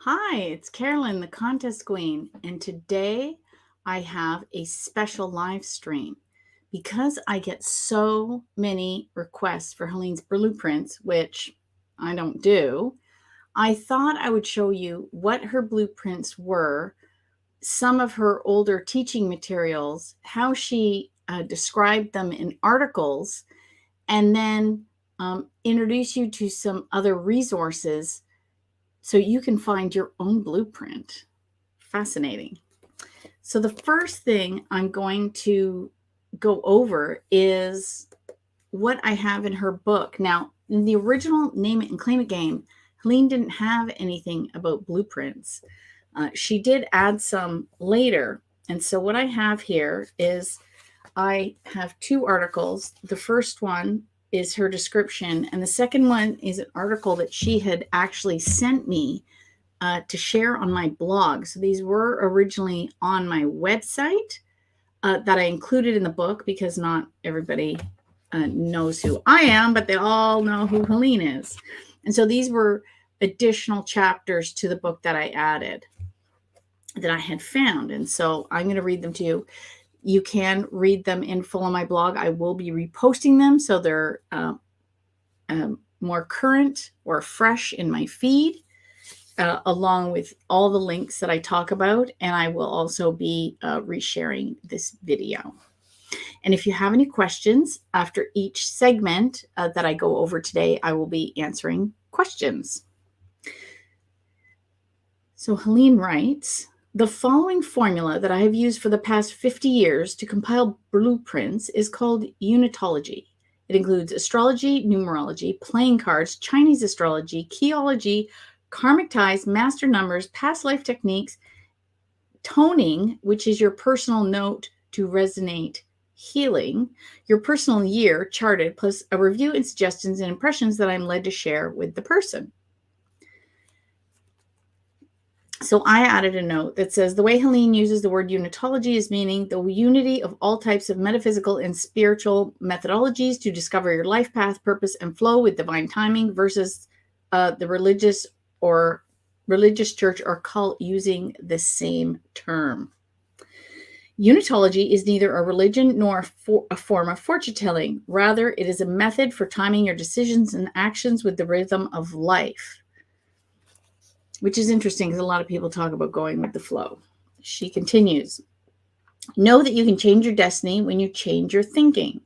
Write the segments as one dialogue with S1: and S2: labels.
S1: Hi, it's Carolyn, the contest queen, and today I have a special live stream. Because I get so many requests for Helene's blueprints, which I don't do, I thought I would show you what her blueprints were, some of her older teaching materials, how she described them in articles, and then introduce you to some other resources so you can find your own blueprint. Fascinating. So the first thing I'm going to go over is what I have in her book. Now, in the original Name It and Claim It game, Helene didn't have anything about blueprints. She did add some later. And so what I have here is I have two articles. The first one is her description, and the second one is an article that she had actually sent me to share on my blog. So these were originally on my website that I included in the book because not everybody knows who I am, but they all know who Helene is. And so these were additional chapters to the book that I added that I had found. And so I'm going to read them to you. You can read them in full on my blog. I will be reposting them so they're more current or fresh in my feed, along with all the links that I talk about. And I will also be resharing this video. And if you have any questions after each segment that I go over today, I will be answering questions. So Helene writes, the following formula that I have used for the past 50 years to compile blueprints is called unitology. It includes astrology, numerology, playing cards, Chinese astrology, keyology, karmic ties, master numbers, past life techniques, toning, which is your personal note to resonate healing, your personal year charted, plus a review and suggestions and impressions that I'm led to share with the person. So I added a note that says the way Helene uses the word unitology is meaning the unity of all types of metaphysical and spiritual methodologies to discover your life path, purpose, and flow with divine timing versus the religious church or cult using the same term. Unitology is neither a religion nor a form of fortune telling. Rather, it is a method for timing your decisions and actions with the rhythm of life. Which is interesting because a lot of people talk about going with the flow. She continues, know that you can change your destiny when you change your thinking.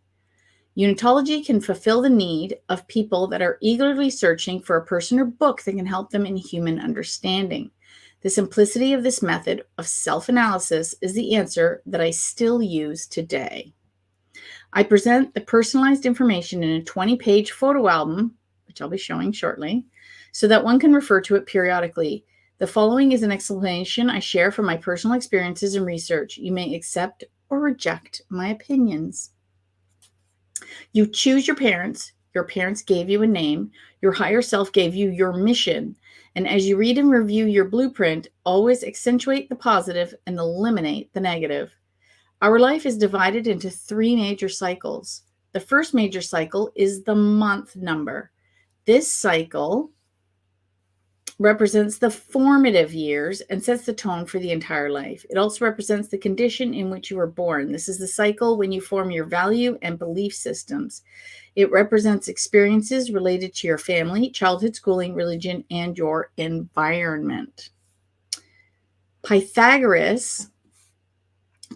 S1: Unitology can fulfill the need of people that are eagerly searching for a person or book that can help them in human understanding. The simplicity of this method of self-analysis is the answer that I still use today. I present the personalized information in a 20-page photo album, which I'll be showing shortly, so that one can refer to it periodically. The following is an explanation I share from my personal experiences and research. You may accept or reject my opinions. You choose your parents gave you a name, your higher self gave you your mission, and as you read and review your blueprint, always accentuate the positive and eliminate the negative. Our life is divided into 3 major cycles. The first major cycle is the month number. This cycle represents the formative years and sets the tone for the entire life. It also represents the condition in which you were born. This is the cycle when you form your value and belief systems. It represents experiences related to your family, childhood, schooling, religion, and your environment. Pythagoras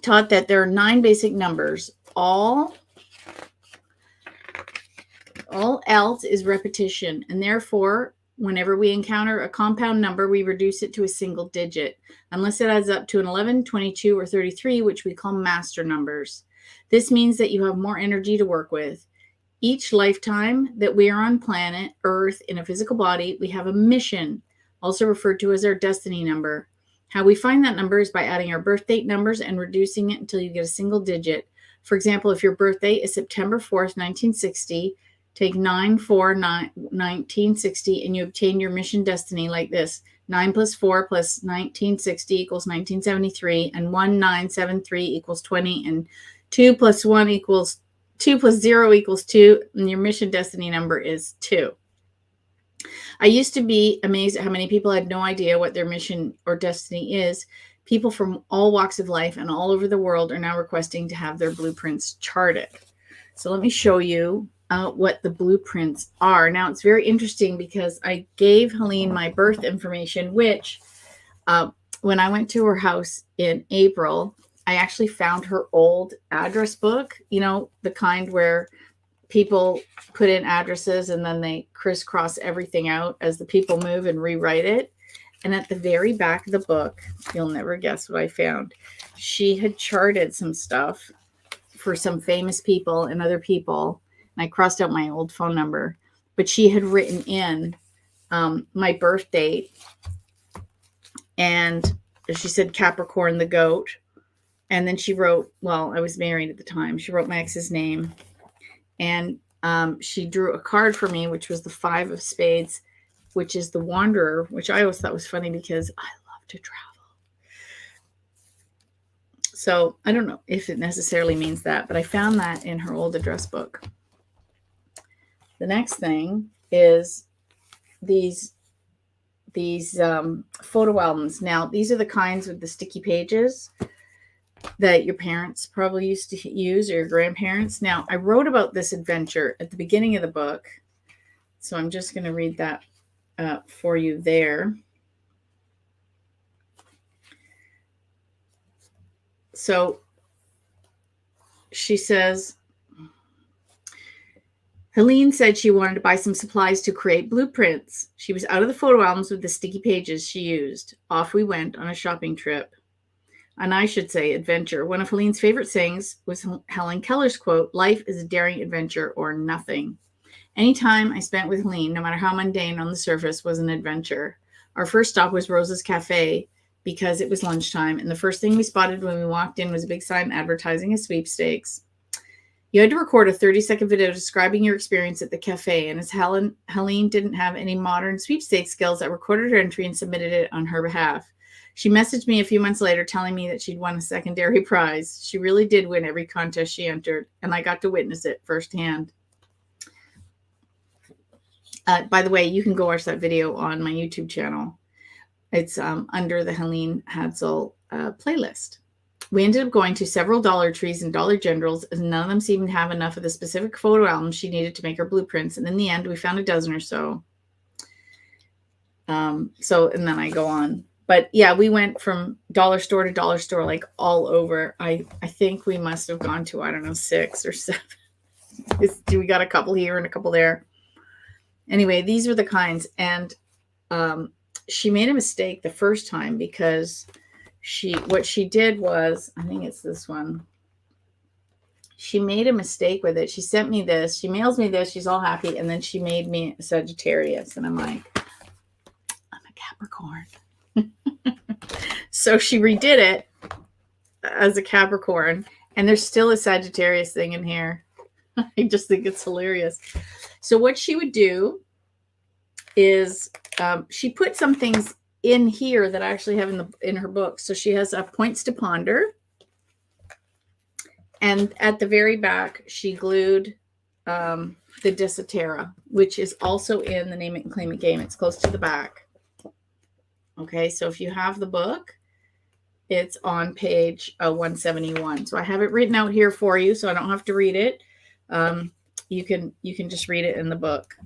S1: taught that there are 9 basic numbers. All else is repetition, and therefore, whenever we encounter a compound number, we reduce it to a single digit, unless it adds up to an 11, 22, or 33, which we call master numbers. This means that you have more energy to work with. Each lifetime that we are on planet Earth in a physical body, we have a mission, also referred to as our destiny number. How we find that number is by adding our birth date numbers and reducing it until you get a single digit. For example, if your birthday is September 4th, 1960, take 9/4/1960 and you obtain your mission destiny like this. 9 plus 4 plus 1960 equals 1973, and 1973 equals 20, and 2 plus 1 equals 2 plus 0 equals 2, and your mission destiny number is 2. I used to be amazed at how many people had no idea what their mission or destiny is. People from all walks of life and all over the world are now requesting to have their blueprints charted. So let me show you what the blueprints are. Now, it's very interesting because I gave Helene my birth information, which when I went to her house in April, I actually found her old address book, you know, the kind where people put in addresses and then they crisscross everything out as the people move and rewrite it. And at the very back of the book, you'll never guess what I found. She had charted some stuff for some famous people and other people. And I crossed out my old phone number, but she had written in my birth date. And she said Capricorn the goat. And then she wrote, well, I was married at the time. She wrote my ex's name. And she drew a card for me, which was the 5 of spades, which is the wanderer, which I always thought was funny because I love to travel. So I don't know if it necessarily means that, but I found that in her old address book. The next thing is these photo albums. Now, these are the kinds with the sticky pages that your parents probably used to use, or your grandparents. Now, I wrote about this adventure at the beginning of the book, so I'm just going to read that for you there. So she says, Helene said she wanted to buy some supplies to create blueprints. She was out of the photo albums with the sticky pages she used. Off we went on a shopping trip. And I should say adventure. One of Helene's favorite sayings was Helen Keller's quote, "Life is a daring adventure or nothing." Any time I spent with Helene, no matter how mundane on the surface, was an adventure. Our first stop was Rosa's Cafe because it was lunchtime, and the first thing we spotted when we walked in was a big sign advertising a sweepstakes. You had to record a 30-second video describing your experience at the cafe, and as Helene didn't have any modern sweepstakes skills, I recorded her entry and submitted it on her behalf. She messaged me a few months later telling me that she'd won a secondary prize. She really did win every contest she entered, and I got to witness it firsthand. By the way, you can go watch that video on my YouTube channel. It's under the Helene Hadsell playlist. We ended up going to several Dollar Trees and Dollar Generals, as none of them seemed to have enough of the specific photo albums she needed to make her blueprints. And in the end, we found a dozen or so. And then I go on. But yeah, we went from dollar store to dollar store, like all over. I think we must have gone to, I don't know, 6 or 7. We got a couple here and a couple there. Anyway, these were the kinds. And she made a mistake the first time because what she did was, I think it's this one. She made a mistake with it. She sent me this. She mails me this. She's all happy. And then she made me a Sagittarius. And I'm like, I'm a Capricorn. So she redid it as a Capricorn. And there's still a Sagittarius thing in here. I just think it's hilarious. So what she would do is she put some things in here that I actually have in her book. So she has points to ponder. And at the very back, she glued the Desatera, which is also in the Name It and Claim It game. It's close to the back. Okay, so if you have the book, it's on page 171. So I have it written out here for you, so I don't have to read it. You can just read it in the book.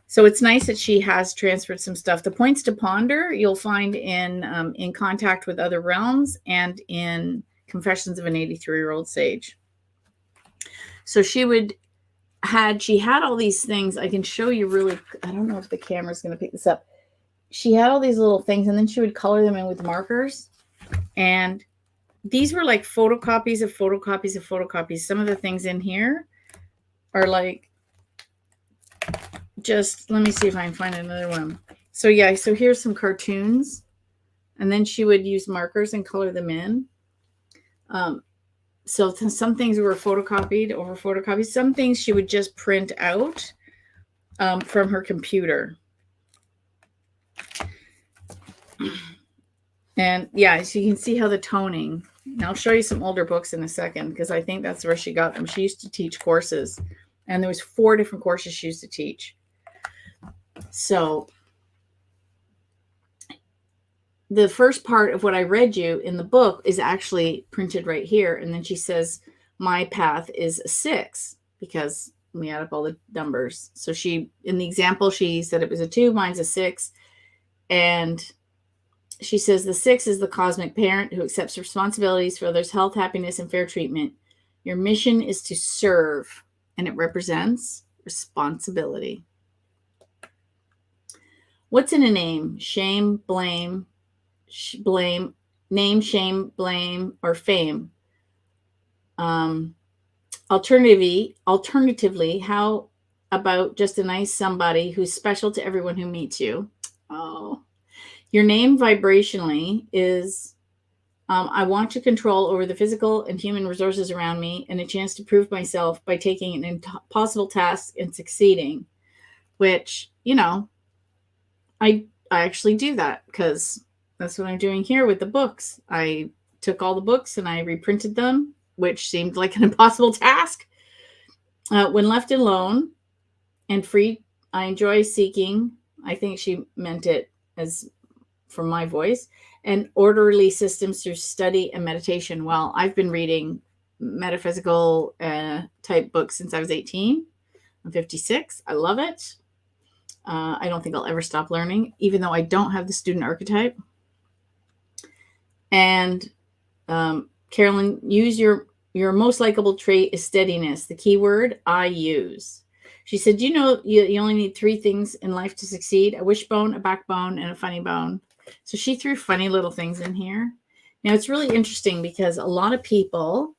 S1: So it's nice that she has transferred some stuff. The points to ponder you'll find in Contact with Other Realms and in Confessions of an 83-Year-Old Sage. So she had all these things. I can show you really, I don't know if the camera's going to pick this up. She had all these little things, and then she would color them in with markers. And these were like photocopies of photocopies of photocopies. Some of the things in here are like, just let me see if I can find another one. So yeah, so here's some cartoons, and then she would use markers and color them in. So some things were photocopied over photocopies. Some things she would just print out from her computer. And yeah, so you can see how the toning. And I'll show you some older books in a second because I think that's where she got them. She used to teach courses, and there was 4 different courses she used to teach. So the first part of what I read you in the book is actually printed right here. And then she says, my path is a 6 because we add up all the numbers. So she, in the example, she said it was a 2, mine's a 6. And she says the 6 is the cosmic parent who accepts responsibilities for others' health, happiness, and fair treatment. Your mission is to serve, and it represents responsibility. What's in a name? Shame, blame, blame, name, shame, blame, or fame. Alternatively, how about just a nice somebody who's special to everyone who meets you? Oh, your name vibrationally is I want to control over the physical and human resources around me and a chance to prove myself by taking an impossible task and succeeding, which, I actually do that because that's what I'm doing here with the books. I took all the books and I reprinted them, which seemed like an impossible task. When left alone and free, I enjoy seeking. I think she meant it as from my voice, and orderly systems through study and meditation. Well, I've been reading metaphysical type books since I was 18. I'm 56. I love it. I don't think I'll ever stop learning, even though I don't have the student archetype. And Carolyn, use your most likable trait is steadiness. The key word I use. She said, you only need 3 things in life to succeed: a wishbone, a backbone, and a funny bone. So she threw funny little things in here. Now, it's really interesting because a lot of people,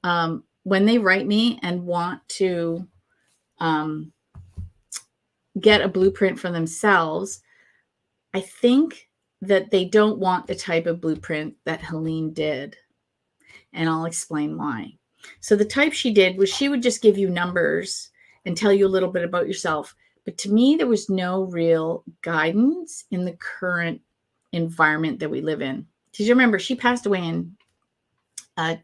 S1: when they write me and want to get a blueprint for themselves, I think that they don't want the type of blueprint that Helene did. And I'll explain why. So the type she did was she would just give you numbers and tell you a little bit about yourself. But to me, there was no real guidance in the current environment that we live in. Because you remember, she passed away in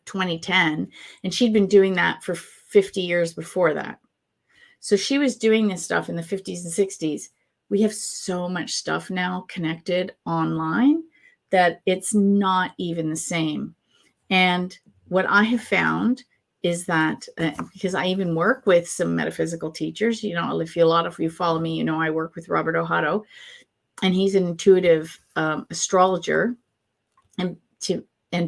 S1: 2010, and she'd been doing that for 50 years before that. So she was doing this stuff in the 50s and 60s. We have so much stuff now connected online that it's not even the same. And what I have found is that because I even work with some metaphysical teachers, if a lot of you follow me, I work with Robert Ohado, and he's an intuitive astrologer. And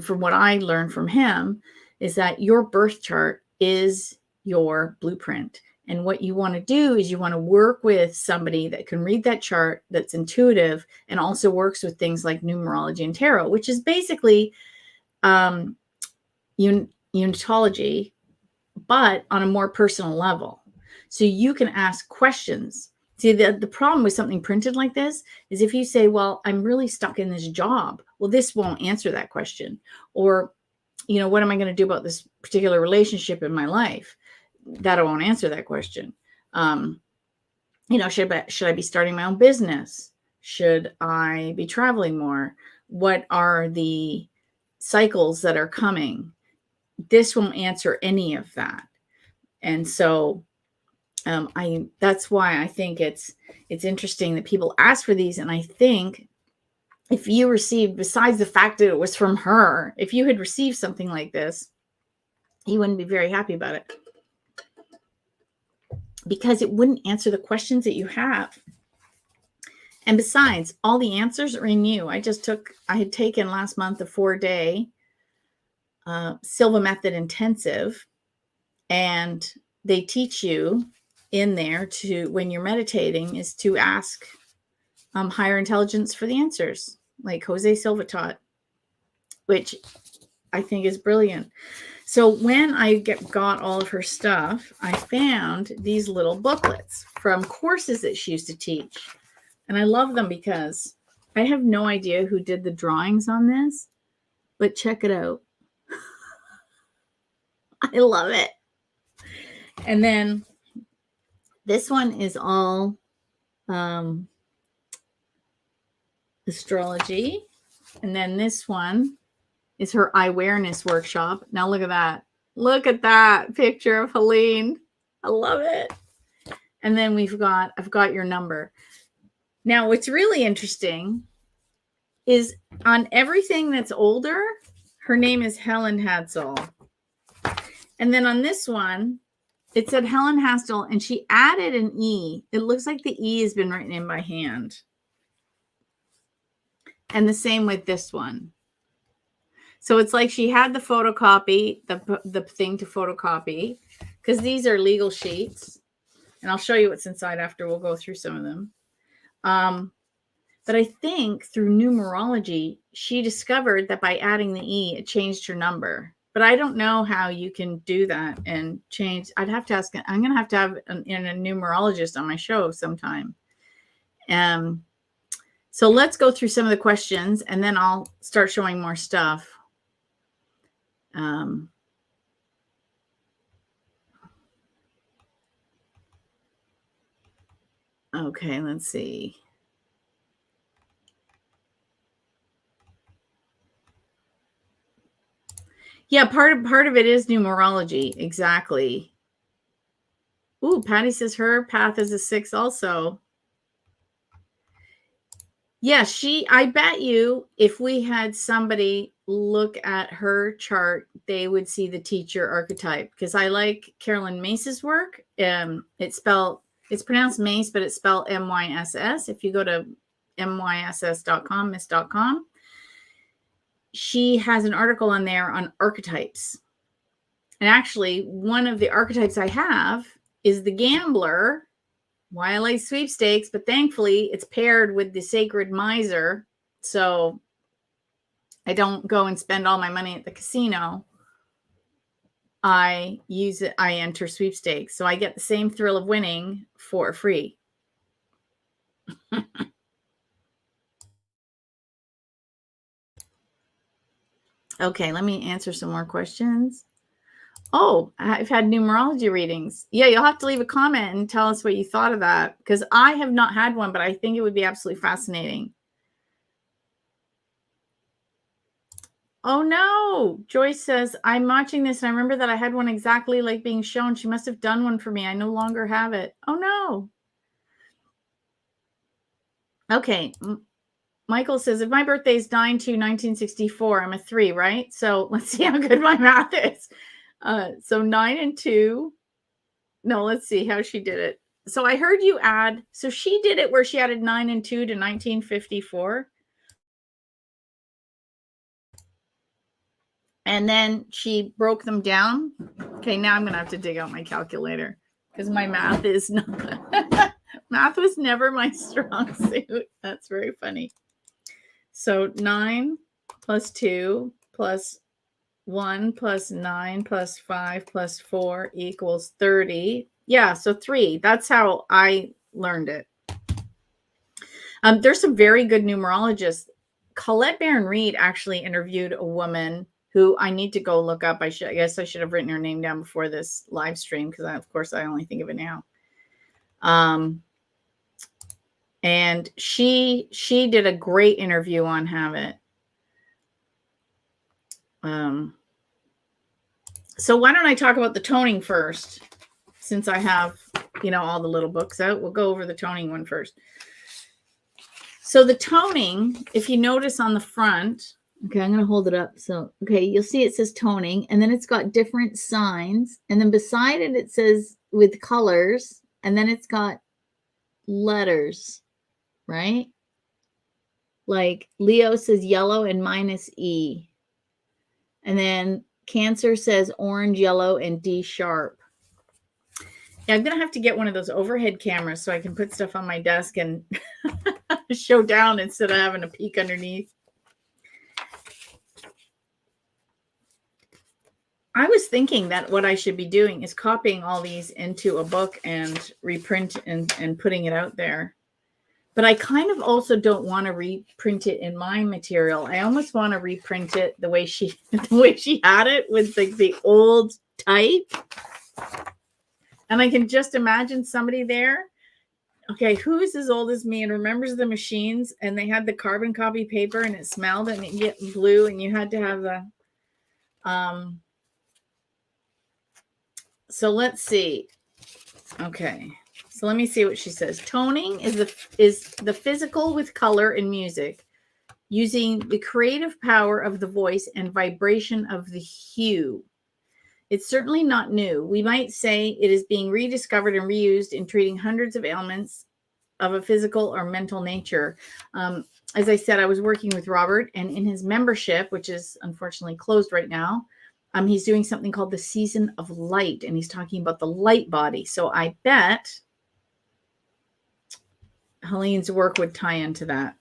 S1: from what I learned from him is that your birth chart is your blueprint. And what you want to do is you want to work with somebody that can read that chart, that's intuitive, and also works with things like numerology and tarot, which is basically unitology, but on a more personal level. So you can ask questions. See, the problem with something printed like this is if you say, well, I'm really stuck in this job. Well, this won't answer that question. Or, what am I going to do about this particular relationship in my life? That won't answer that question. Should I be starting my own business? Should I be traveling more? What are the cycles that are coming? This won't answer any of that. And so that's why I think it's interesting that people ask for these. And I think if you received, besides the fact that it was from her, if you had received something like this, you wouldn't be very happy about it, because it wouldn't answer the questions that you have. And besides, all the answers are in you. I had taken last month a 4-day Silva Method intensive, and they teach you in there to, when you're meditating, is to ask higher intelligence for the answers, like Jose Silva taught, which I think is brilliant. So when I got all of her stuff, I found these little booklets from courses that she used to teach. And I love them because I have no idea who did the drawings on this, but check it out. I love it. And then this one is all astrology. And then this one is her awareness workshop. Now look at that. Look at that picture of Helene. I love it. And then I've got your number. Now, what's really interesting is on everything that's older, her name is Helene Hadsell. And then on this one, it said Helene Hadsell, and she added an E. It looks like the E has been written in by hand. And the same with this one. So it's like she had the photocopy, the thing to photocopy, because these are legal sheets. And I'll show you what's inside after. We'll go through some of them. But I think through numerology, she discovered that by adding the E, it changed her number. But I don't know how you can do that and change. I'd have to ask. I'm going to have a numerologist on my show sometime. So let's go through some of the questions, and then I'll start showing more stuff. Okay, let's see. Yeah, part of it is numerology. Exactly. Ooh, Patty says her path is a 6 also. Yeah, I bet you if we had somebody look at her chart, they would see the teacher archetype, because I like Carolyn Mace's work. It's pronounced Mace, but it's spelled MYSS. If you go to myss.com, miss.com, she has an article on there on archetypes. And actually, one of the archetypes I have is the gambler. Why I like sweepstakes, but thankfully it's paired with the sacred miser. So I don't go and spend all my money at the casino. I enter sweepstakes. So I get the same thrill of winning for free. Okay, let me answer some more questions. Oh, I've had numerology readings. Yeah, you'll have to leave a comment and tell us what you thought of that, because I have not had one, but I think it would be absolutely fascinating. Oh no, Joyce says, I'm watching this and I remember that I had one exactly like being shown. She must have done one for me. I no longer have it. Oh no. Okay. Michael says, if my birthday is 9/2/1964, I'm a 3, right? So let's see how good my math is. So 9 and 2. No, let's see how she did it. So I heard you add. So she did it where she added 9 and 2 to 1954. And then she broke them down. Okay, now I'm going to have to dig out my calculator because my math is not. Math was never my strong suit. That's very funny. So 9 plus 2 plus 1 plus 9 plus 5 plus 4 equals 30. Yeah, so 3. That's how I learned it. There's some very good numerologists. Colette Barron-Reed actually interviewed a woman who I need to go look up. I guess I should have written her name down before this live stream, because of course I only think of it now. And she did a great interview on Habit. So why don't I talk about the toning first, since I have, all the little books out. We'll go over the toning one first. So the toning, if you notice on the front, okay, I'm going to hold it up. So, okay, you'll see it says toning, and then it's got different signs. And then beside it, it says with colors, and then it's got letters, right? Like Leo says yellow and minus E. And then Cancer says orange, yellow, and D sharp. Yeah, I'm going to have to get one of those overhead cameras so I can put stuff on my desk and show down instead of having a peek underneath. I was thinking that what I should be doing is copying all these into a book and reprint and putting it out there. But I kind of also don't want to reprint it in my material. I almost want to reprint it the way she had it, with like the old type. And I can just imagine somebody there. Okay, who is as old as me and remembers the machines, and they had the carbon copy paper and it smelled and it get blue, and you had to have the so let's see. Okay. So let me see what she says. Toning is the physical with color in music, using the creative power of the voice and vibration of the hue. It's certainly not new. We might say it is being rediscovered and reused in treating hundreds of ailments of a physical or mental nature. As I said, I was working with Robert, and in his membership, which is unfortunately closed right now, he's doing something called the Season of Light, and he's talking about the light body. So I bet Helene's work would tie into that.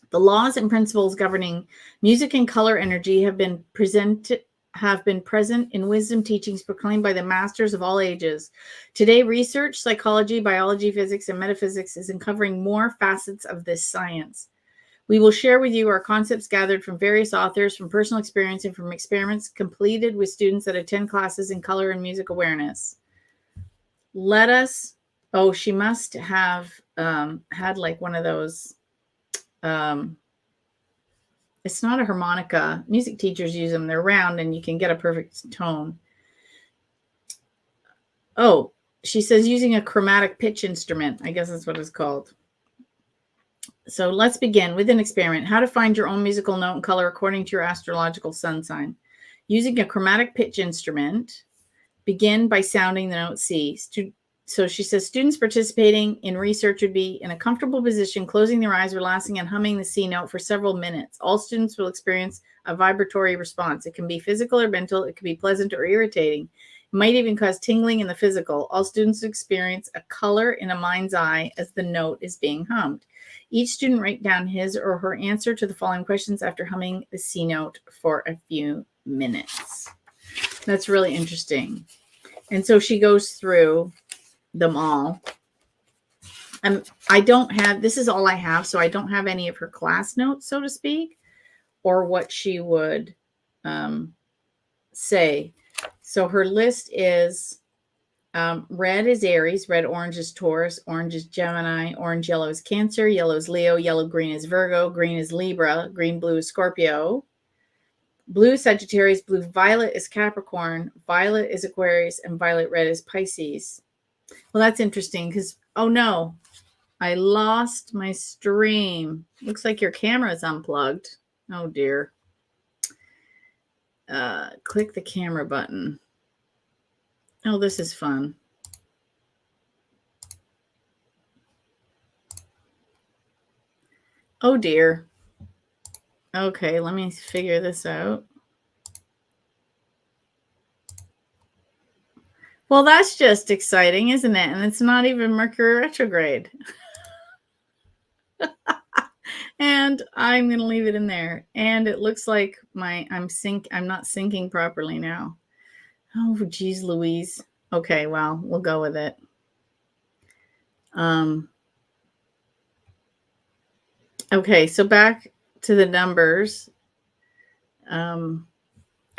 S1: The laws and principles governing music and color energy have been present in wisdom teachings proclaimed by the masters of all ages. Today, research, psychology, biology, physics, and metaphysics is uncovering more facets of this science. We will share with you our concepts gathered from various authors, from personal experience, and from experiments completed with students that attend classes in color and music awareness. She must have had like one of those. It's not a harmonica. Music teachers use them. They're round and you can get a perfect tone. Oh, she says using a chromatic pitch instrument. I guess that's what it's called. So let's begin with an experiment. How to find your own musical note and color according to your astrological sun sign. Using a chromatic pitch instrument, begin by sounding the note C. So she says students participating in research would be in a comfortable position, closing their eyes, relaxing, and humming the C note for several minutes. All students will experience a vibratory response. It can be physical or mental. It can be pleasant or irritating. It might even cause tingling in the physical. All students experience a color in a mind's eye as the note is being hummed. Each student write down his or her answer to the following questions after humming the C note for a few minutes. That's really interesting. And so she goes through them all. This is all I have, so I don't have any of her class notes, so to speak, or what she would say. So her list is red is Aries, red orange is Taurus, orange is Gemini, orange yellow is Cancer, yellow is Leo, yellow green is Virgo, green is Libra, green blue is Scorpio, blue is Sagittarius, blue violet is Capricorn, violet is Aquarius, and violet red is Pisces. Well, that's interesting because, oh no, I lost my stream. Looks like your camera is unplugged. Oh dear. Click the camera button. Oh, this is fun. Oh dear. Okay, let me figure this out. Well, that's just exciting, isn't it? And it's not even Mercury retrograde. And I'm going to leave it in there. And it looks like I'm not syncing properly now. Oh, geez, Louise. Okay, well, we'll go with it. Okay, so back to the numbers.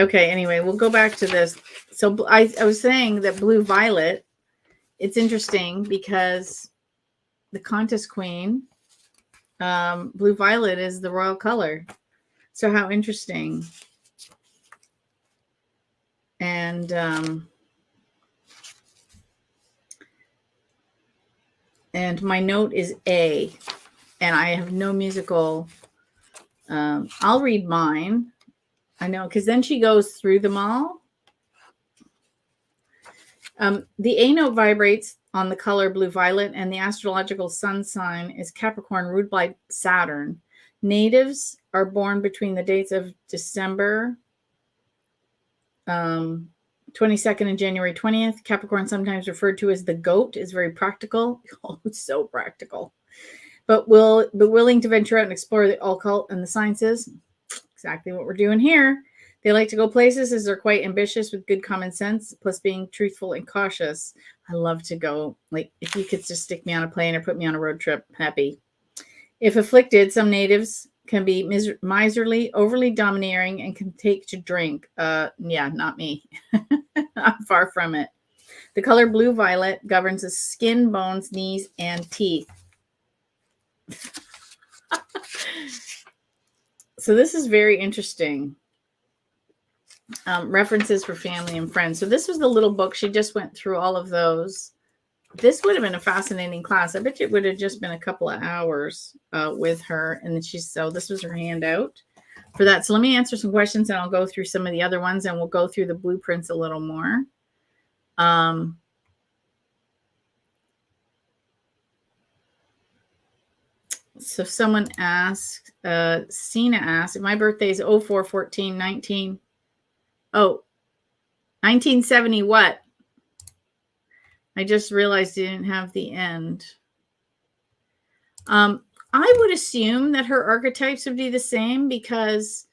S1: Okay, anyway, we'll go back to this. So I was saying that blue violet, it's interesting because the contest queen, blue violet is the royal color. So how interesting. And my note is A, and I have no musical. I'll read mine. I know, because then she goes through them all. The A note vibrates on the color blue violet, and the astrological sun sign is Capricorn, ruled by Saturn. Natives are born between the dates of December 22nd and January 20th. Capricorn, sometimes referred to as the goat, is very practical. Oh, it's so practical. But willing to venture out and explore the occult and the sciences. Exactly what we're doing here. They like to go places as they're quite ambitious with good common sense, plus being truthful and cautious. I love to go. Like, if you could just stick me on a plane or put me on a road trip, happy. If afflicted, some natives can be miserly, overly domineering, and can take to drink. Yeah, not me. I'm far from it. The color blue-violet governs the skin, bones, knees, and teeth. So this is very interesting. References for family and friends. So this was the little book. She just went through all of those. this would have been a fascinating class. I bet you it would have just been a couple of hours with her. And then so this was her handout for that. So let me answer some questions and I'll go through some of the other ones and we'll go through the blueprints a little more. So someone asked, Sina asked, if my birthday is 04/14/19. Oh, 1970 what? I just realized you didn't have the end. I would assume that her archetypes would be the same because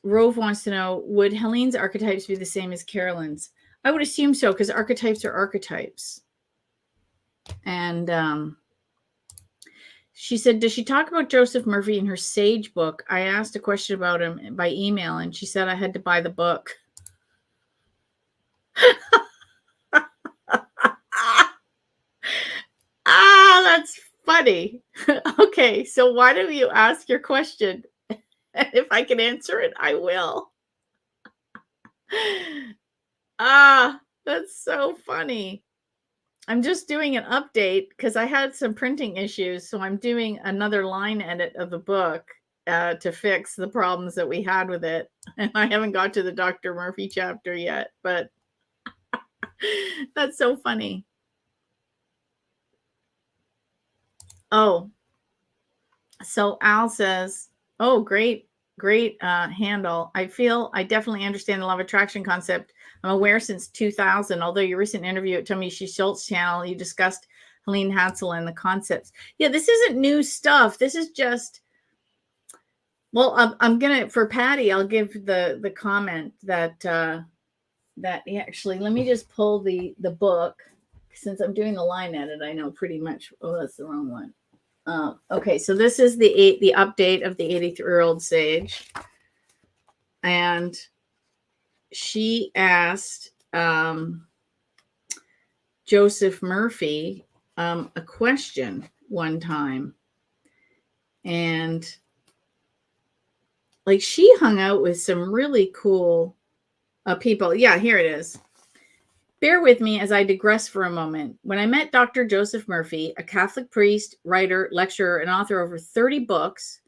S1: Rove wants to know, would Helene's archetypes be the same as Carolyn's? I would assume so because archetypes are archetypes. And she said, does she talk about Joseph Murphy in her Sage book? I asked a question about him by email and she said I had to buy the book. That's funny. Okay, so why don't you ask your question? If I can answer it, I will. That's so funny. I'm just doing an update because I had some printing issues. So I'm doing another line edit of the book to fix the problems that we had with it. And I haven't got to the Dr. Murphy chapter yet, but that's so funny. Oh, so Al says, oh, great handle. I feel I definitely understand the law of attraction concept. I'm aware since 2000, although your recent interview at Tommy Schultz channel, you discussed Helene Hadsell and the concepts. Yeah, this isn't new stuff. This is just, well, I'm going to, for Patty, I'll give the comment that actually, let me just pull the book. Since I'm doing the line edit, I know pretty much, oh, that's the wrong one. Okay, so this is the update of the 83-year-old sage. And she asked Joseph Murphy a question one time. And like she hung out with some really cool people. Yeah, here it is. Bear with me as I digress for a moment. When I met Dr. Joseph Murphy, a Catholic priest, writer, lecturer, and author of over 30 books,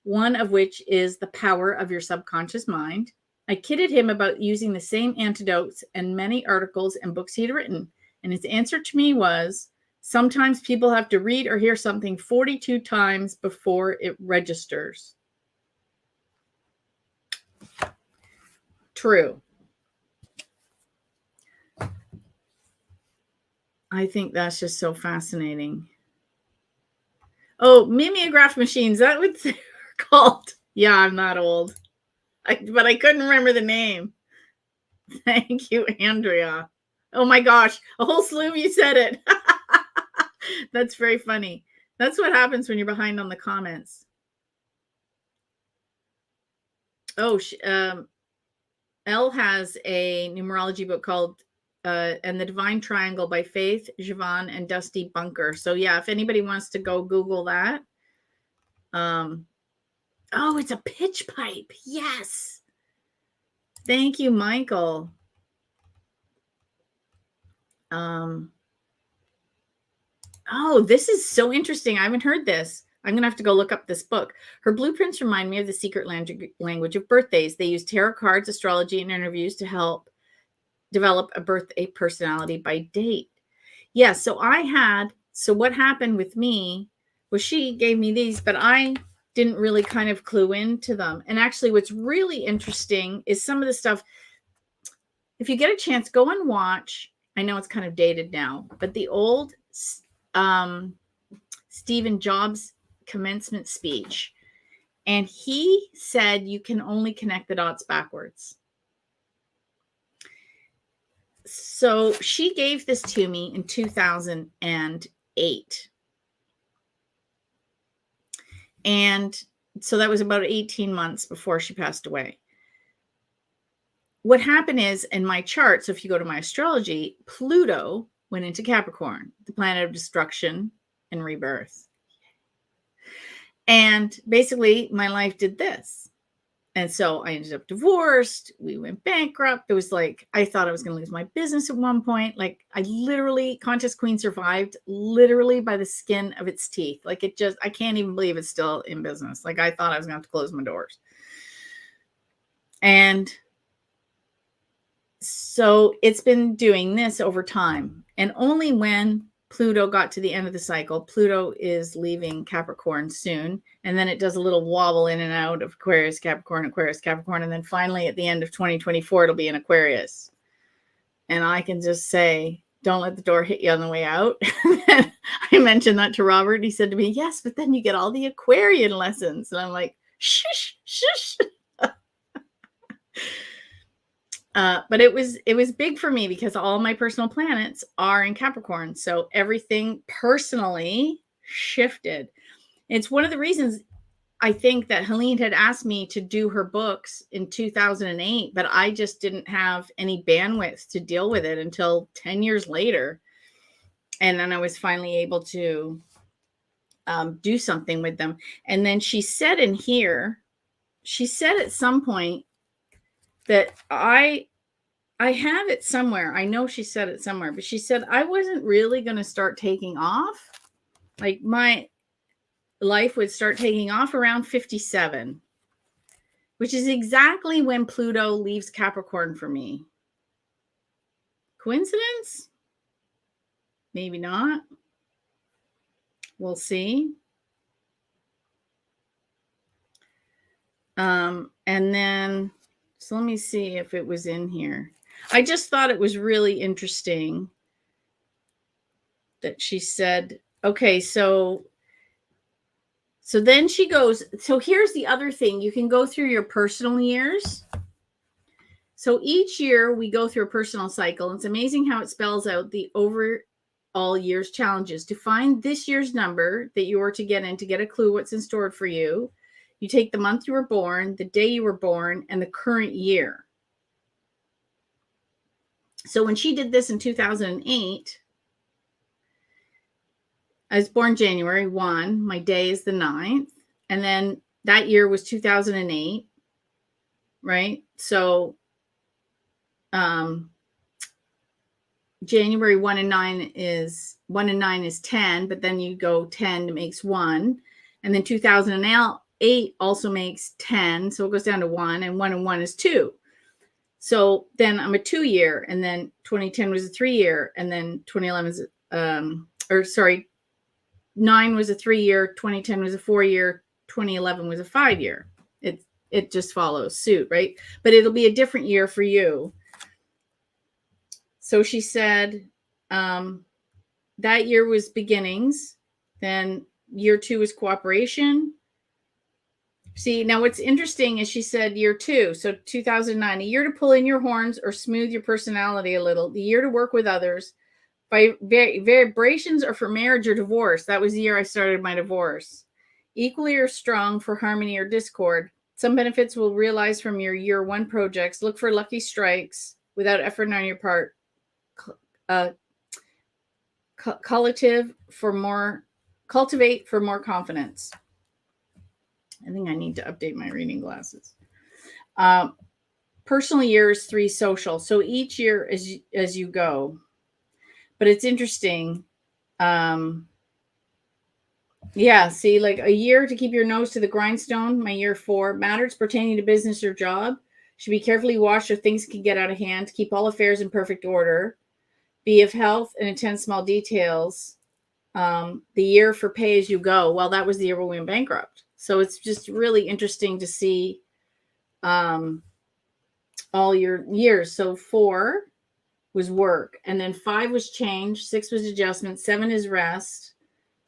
S1: one of which is The Power of Your Subconscious Mind, I kidded him about using the same antidotes and many articles and books he had written. And his answer to me was, sometimes people have to read or hear something 42 times before it registers. True. I think that's just so fascinating. Oh, mimeograph machines. That what they're called. Yeah, I'm not old. But I couldn't remember the name. Thank you, Andrea. Oh my gosh, a whole slew of you said it. That's very funny. That's what happens when you're behind on the comments. Oh, Elle has a numerology book called And the Divine Triangle by Faith, Javon, and Dusty Bunker. So yeah, if anybody wants to go Google that. Oh, it's a pitch pipe. Yes. Thank you, Michael. Oh, this is so interesting. I haven't heard this. I'm going to have to go look up this book. Her blueprints remind me of the secret language of birthdays. They use tarot cards, astrology, and interviews to help develop a birthday personality by date. Yeah, so what happened with me was she gave me these, but I didn't really kind of clue into them. And actually what's really interesting is some of the stuff, if you get a chance, go and watch. I know it's kind of dated now, but the old Stephen Jobs commencement speech. And he said you can only connect the dots backwards. So she gave this to me in 2008. And so that was about 18 months before she passed away. What happened is in my chart, so if you go to my astrology, Pluto went into Capricorn, the planet of destruction and rebirth. And basically my life did this. And so I ended up divorced. We went bankrupt. It was like, I thought I was going to lose my business at one point. Like I literally, Contest Queen survived literally by the skin of its teeth. Like it just, I can't even believe it's still in business. Like I thought I was going to have to close my doors. And so it's been doing this over time. And only when Pluto got to the end of the cycle, Pluto is leaving Capricorn soon. And then it does a little wobble in and out of Aquarius, Capricorn, Aquarius, Capricorn. And then finally at the end of 2024, it'll be in Aquarius. And I can just say, don't let the door hit you on the way out. I mentioned that to Robert. He said to me, yes, but then you get all the Aquarian lessons. And I'm like, shush, shush. But it was big for me because all my personal planets are in Capricorn. So everything personally shifted. It's one of the reasons I think that Helene had asked me to do her books in 2008, but I just didn't have any bandwidth to deal with it until 10 years later. And then I was finally able to do something with them. And then she said in here, she said at some point that I have it somewhere. I know she said it somewhere, but she said I wasn't really going to start taking off. Like my life would start taking off around 57, which is exactly when Pluto leaves Capricorn for me. Coincidence? Maybe not. We'll see. And then, so let me see if it was in here. I just thought it was really interesting that she said, okay, so then she goes, so here's the other thing. You can go through your personal years. So each year we go through a personal cycle. It's amazing how it spells out the overall year's challenges. To find this year's number that you are to get in to get a clue what's in store for you, you take the month you were born, the day you were born, and the current year. So when she did this in 2008, I was born January 1. My day is the 9th. And then that year was 2008, right? So January 1 and 9 is 10, but then you go 10 makes 1. And then 2008 also makes 10. So it goes down to 1, and 1 and 1 is 2. So then I'm a 2-year, and then 2010 was a 3-year, and then 2011 is 9 was a 3-year, 2010 was a 4-year, 2011 was a 5-year. It just follows suit, right? But it'll be a different year for you. So she said that year was beginnings. Then year 2 was cooperation. See, now what's interesting is she said year 2, so 2009, a year to pull in your horns or smooth your personality a little, the year to work with others. By vibrations or for marriage or divorce. That was the year I started my divorce. Equally or strong for harmony or discord. Some benefits will realize from your year 1 projects. Look for lucky strikes without effort on your part. Cultivate for more confidence. I think I need to update my reading glasses. Personal year is 3 social. So each year as you go. But it's interesting. Yeah, see, like a year to keep your nose to the grindstone, my year 4. Matters pertaining to business or job should be carefully watched or things can get out of hand. Keep all affairs in perfect order. Be of health and attend small details. The year for pay as you go. Well, that was the year when we went bankrupt. So it's just really interesting to see all your years. So 4 was work, and then 5 was change, 6 was adjustment, 7 is rest,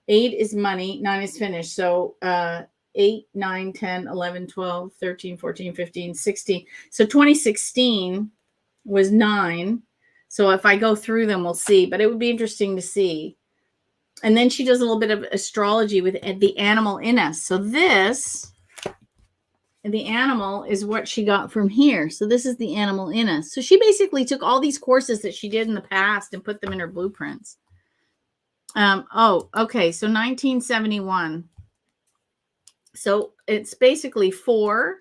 S1: 8 is money, 9 is finish. So 8, 9, 10, 11, 12, 13, 14, 15, 16. So 2016 was 9. So if I go through them, we'll see, but it would be interesting to see. And then she does a little bit of astrology with the animal in us. So this, the animal is what she got from here. So this is the animal in us. So she basically took all these courses that she did in the past and put them in her blueprints. Okay. So 1971. So it's basically 4,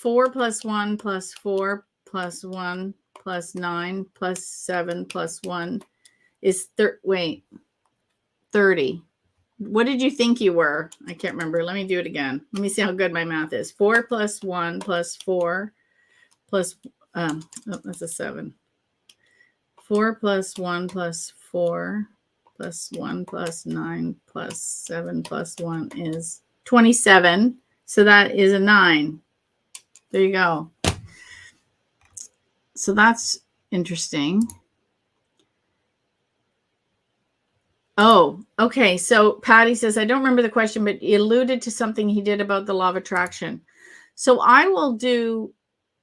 S1: 4 plus 1 plus 4 plus 1 plus 9 plus 7 plus 1 is 30. What did you think you were? I can't remember. Let me do it again. Let me see how good my math is. 4 plus 1 plus 4 plus, that's a 7. 4 plus 1 plus 4 plus 1 plus 9 plus 7 plus 1 is 27. So that is a 9. There you go. So that's interesting. Oh, okay. So Patty says, I don't remember the question, but he alluded to something he did about the law of attraction. So I will do,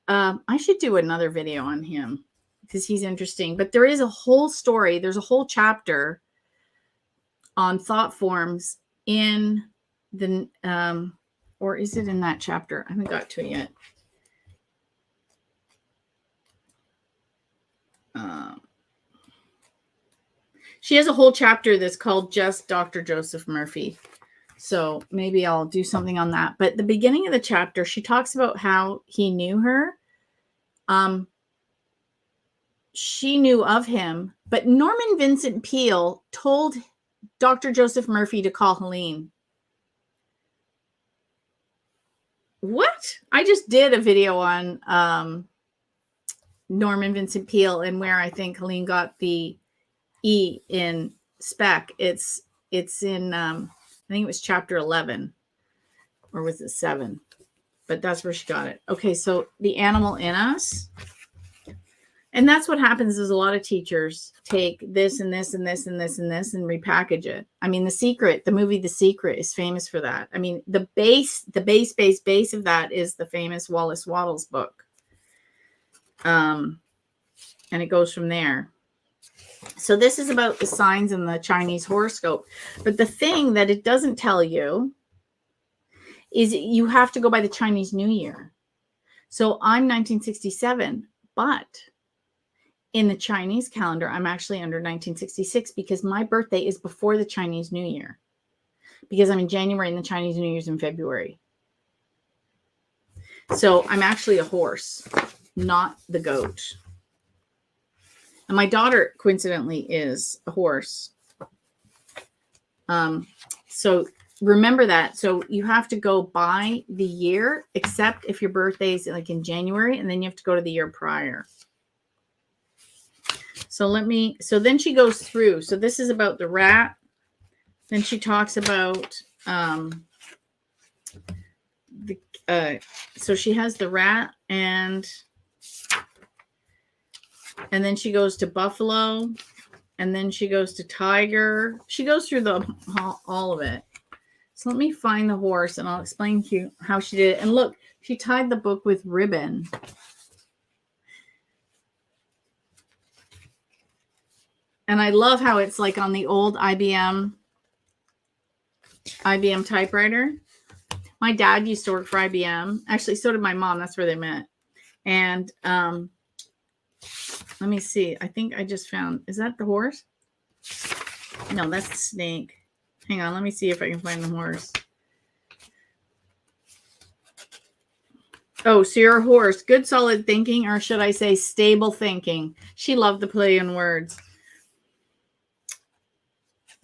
S1: I should do another video on him because he's interesting. But there is a whole story. There's a whole chapter on thought forms in the, or is it in that chapter? I haven't got to it yet. She has a whole chapter that's called Just Dr. Joseph Murphy. So maybe I'll do something on that. But the beginning of the chapter, she talks about how he knew her. She knew of him, but Norman Vincent Peale told Dr. Joseph Murphy to call Helene. What? I just did a video on Norman Vincent Peale and where I think Helene got the E in SPEC. It's in I think it was chapter 11, or was it 7? But that's where she got it. Okay, so the animal in us. And that's what happens is a lot of teachers take this and this and this and this and this and repackage it. I mean, the movie The Secret is famous for that. I mean, the base of that is the famous Wallace Wattles book. And it goes from there. So this is about the signs in the Chinese horoscope. But the thing that it doesn't tell you is you have to go by the Chinese New Year. So I'm 1967, but in the Chinese calendar, I'm actually under 1966 because my birthday is before the Chinese New Year. Because I'm in January and the Chinese New Year's in February. So I'm actually a horse, not the goat. And my daughter, coincidentally, is a horse. So remember that. So you have to go by the year, except if your birthday is like in January, and then you have to go to the year prior. So then she goes through. So this is about the rat. Then she talks about, so she has the rat and then she goes to buffalo, and then she goes to tiger. She goes through all of it. So let me find the horse, and I'll explain to you how she did it. And look, she tied the book with ribbon. And I love how it's like on the old IBM typewriter. My dad used to work for IBM. Actually, so did my mom. That's where they met. And let me see. I think I just found, is that the horse? No, that's the snake. Hang on. Let me see if I can find the horse. Oh, so you're a horse. Good, solid thinking, or should I say stable thinking? She loved the play on words.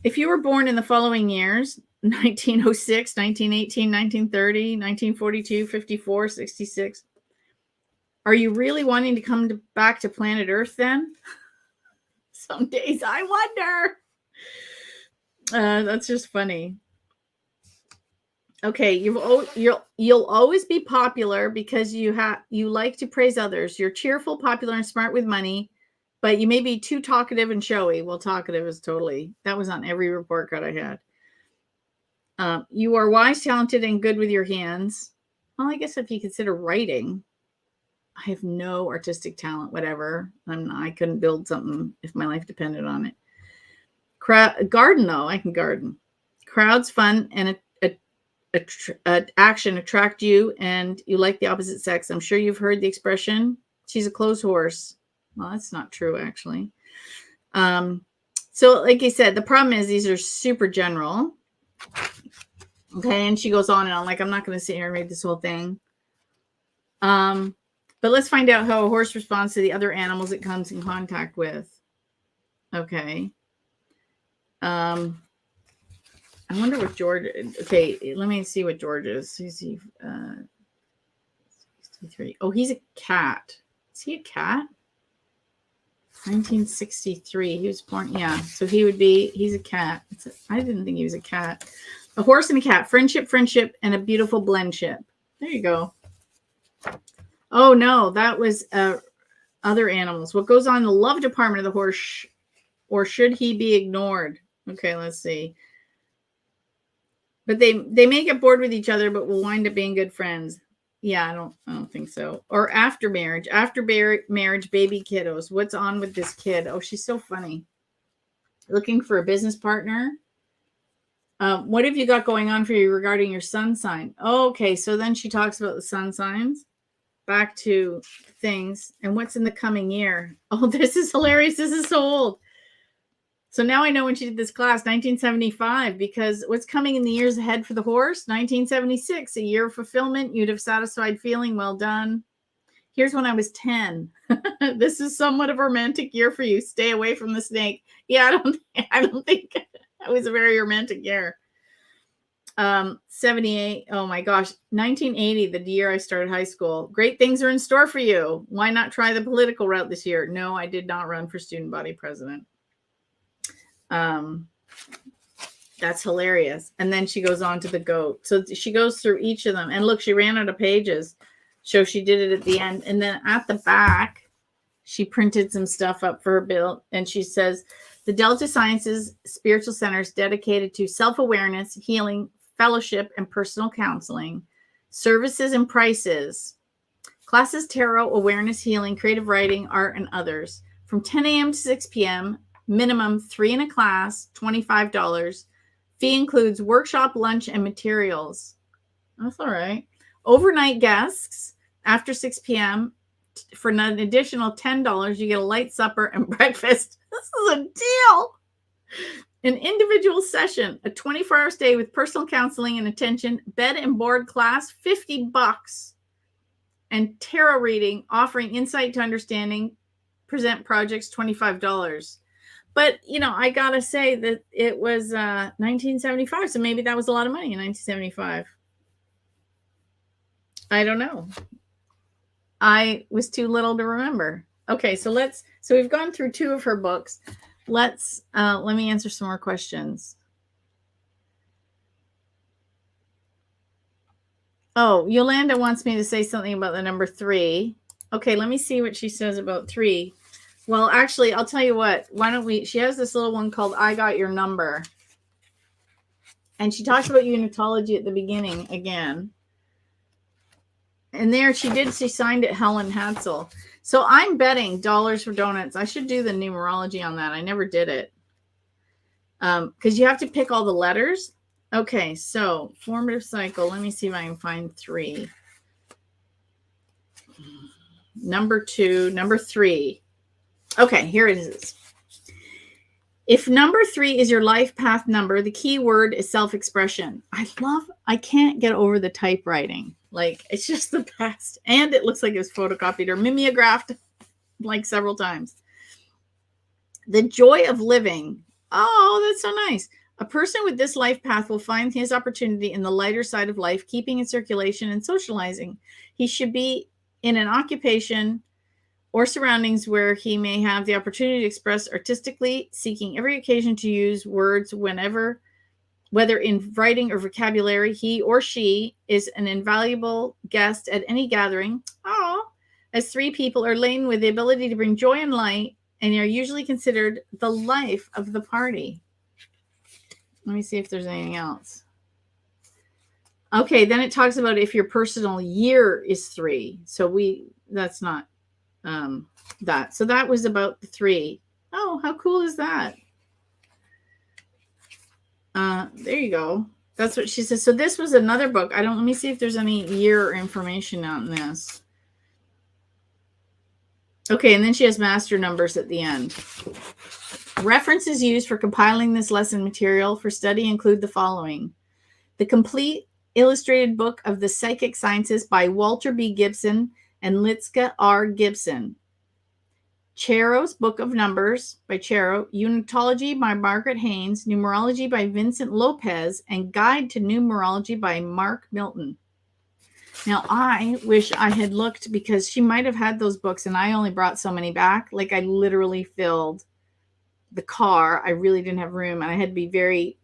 S1: If you were born in the following years, 1906, 1918, 1930, 1942, 54, 66, are you really wanting to come back to planet Earth then? Some days I wonder. That's just funny. Okay, you'll always be popular because you like to praise others. You're cheerful, popular, and smart with money, but you may be too talkative and showy. Well, talkative is that was on every report card I had. You are wise, talented, and good with your hands. Well, I guess if you consider writing, I have no artistic talent, whatever. I couldn't build something if my life depended on it. Garden, though, I can garden. Crowds, fun, and action attract you, and you like the opposite sex. I'm sure you've heard the expression, she's a clothes horse. Well, that's not true, actually. So like I said, the problem is these are super general. Okay, and she goes on and on. Like, I'm not going to sit here and read this whole thing. But let's find out how a horse responds to the other animals it comes in contact with. Okay. I wonder what George. Okay, let me see what George is. He's 63. Oh, he's a cat. Is he a cat? 1963. He was born. Yeah, so he's a cat. I didn't think he was a cat. A horse and a cat. Friendship, and a beautiful blendship. There you go. Oh, no, that was other animals. What goes on in the love department of the horse, or should he be ignored? Okay, let's see. But they may get bored with each other, but will wind up being good friends. Yeah, I don't think so. Or after marriage, baby kiddos. What's on with this kid? Oh, she's so funny. Looking for a business partner. What have you got going on for you regarding your sun sign? Oh, okay, so then she talks about the sun signs. Back to things and what's in the coming year. Oh, this is hilarious. This is so old. So now I know when she did this class, 1975, because what's coming in the years ahead for the horse? 1976, a year of fulfillment. You'd have satisfied feeling. Well done. Here's when I was 10. This is somewhat of a romantic year for you. Stay away from the snake. Yeah, I don't think it was a very romantic year. 78. Oh my gosh. 1980, the year I started high school. Great things are in store for you. Why not try the political route this year? No, I did not run for student body president. That's hilarious. And then she goes on to the goat. So she goes through each of them. And look, she ran out of pages. So she did it at the end. And then at the back, she printed some stuff up for her bill. And she says, the Delta Sciences Spiritual Center is dedicated to self-awareness, healing, fellowship, and personal counseling, services and prices, classes, tarot, awareness, healing, creative writing, art, and others. From 10 a.m. to 6 p.m., minimum 3 in a class, $25. Fee includes workshop, lunch, and materials. That's all right. Overnight guests after 6 p.m. For an additional $10, you get a light supper and breakfast. This is a deal. An individual session, a 24-hour stay with personal counseling and attention, bed and board class, $50. And tarot reading, offering insight to understanding, present projects, $25. But, I got to say that it was 1975, so maybe that was a lot of money in 1975. I don't know. I was too little to remember. Okay, so we've gone through 2 of her books. Let me answer some more questions. Oh, Yolanda wants me to say something about the number 3. Okay, let me see what she says about 3. Well, actually, I'll tell you what. Why don't she has this little one called I Got Your Number. And she talks about unitology at the beginning again. And there she signed it Helene Hadsell. So I'm betting dollars for donuts. I should do the numerology on that. I never did it. Because you have to pick all the letters. Okay, so formative cycle. Let me see if I can find 3. Number 2, number 3. Okay, here it is. If number 3 is your life path number, the key word is self-expression. I can't get over the typewriting. Like, it's just the best. And it looks like it was photocopied or mimeographed like several times. The joy of living. Oh, that's so nice. A person with this life path will find his opportunity in the lighter side of life, keeping in circulation and socializing. He should be in an occupation or surroundings where he may have the opportunity to express artistically, seeking every occasion to use words whenever, whether in writing or vocabulary. He or she is an invaluable guest at any gathering. Oh, as 3 people are laden with the ability to bring joy and light, and are usually considered the life of the party. Let me see if there's anything else. Okay, then it talks about if your personal year is 3. So that's not that. So that was about the 3. Oh, how cool is that? There you go. That's what she says. So this was another book. Let me see if there's any year or information on this. Okay, and then she has master numbers at the end. References used for compiling this lesson material for study include the following: the complete illustrated book of the psychic sciences by Walter B. Gibson and Litska R. Gibson. Charo's Book of Numbers by Charo, Unitology by Margaret Haynes, Numerology by Vincent Lopez, and Guide to Numerology by Mark Milton. Now, I wish I had looked because she might have had those books and I only brought so many back. Like I literally filled the car. I really didn't have room and I had to be very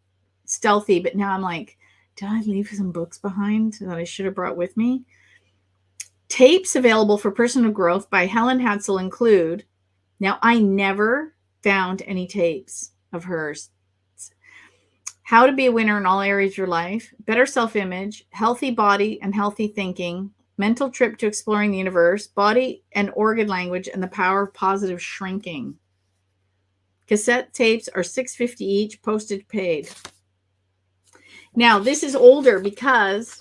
S1: stealthy. But now I'm like, did I leave some books behind that I should have brought with me? Tapes available for personal growth by Helene Hadsell include, now I never found any tapes of hers. How to be a winner in all areas of your life, better self-image, healthy body and healthy thinking, mental trip to exploring the universe, body and organ language, and the power of positive shrinking. Cassette tapes are $6.50 each, postage paid. Now, this is older because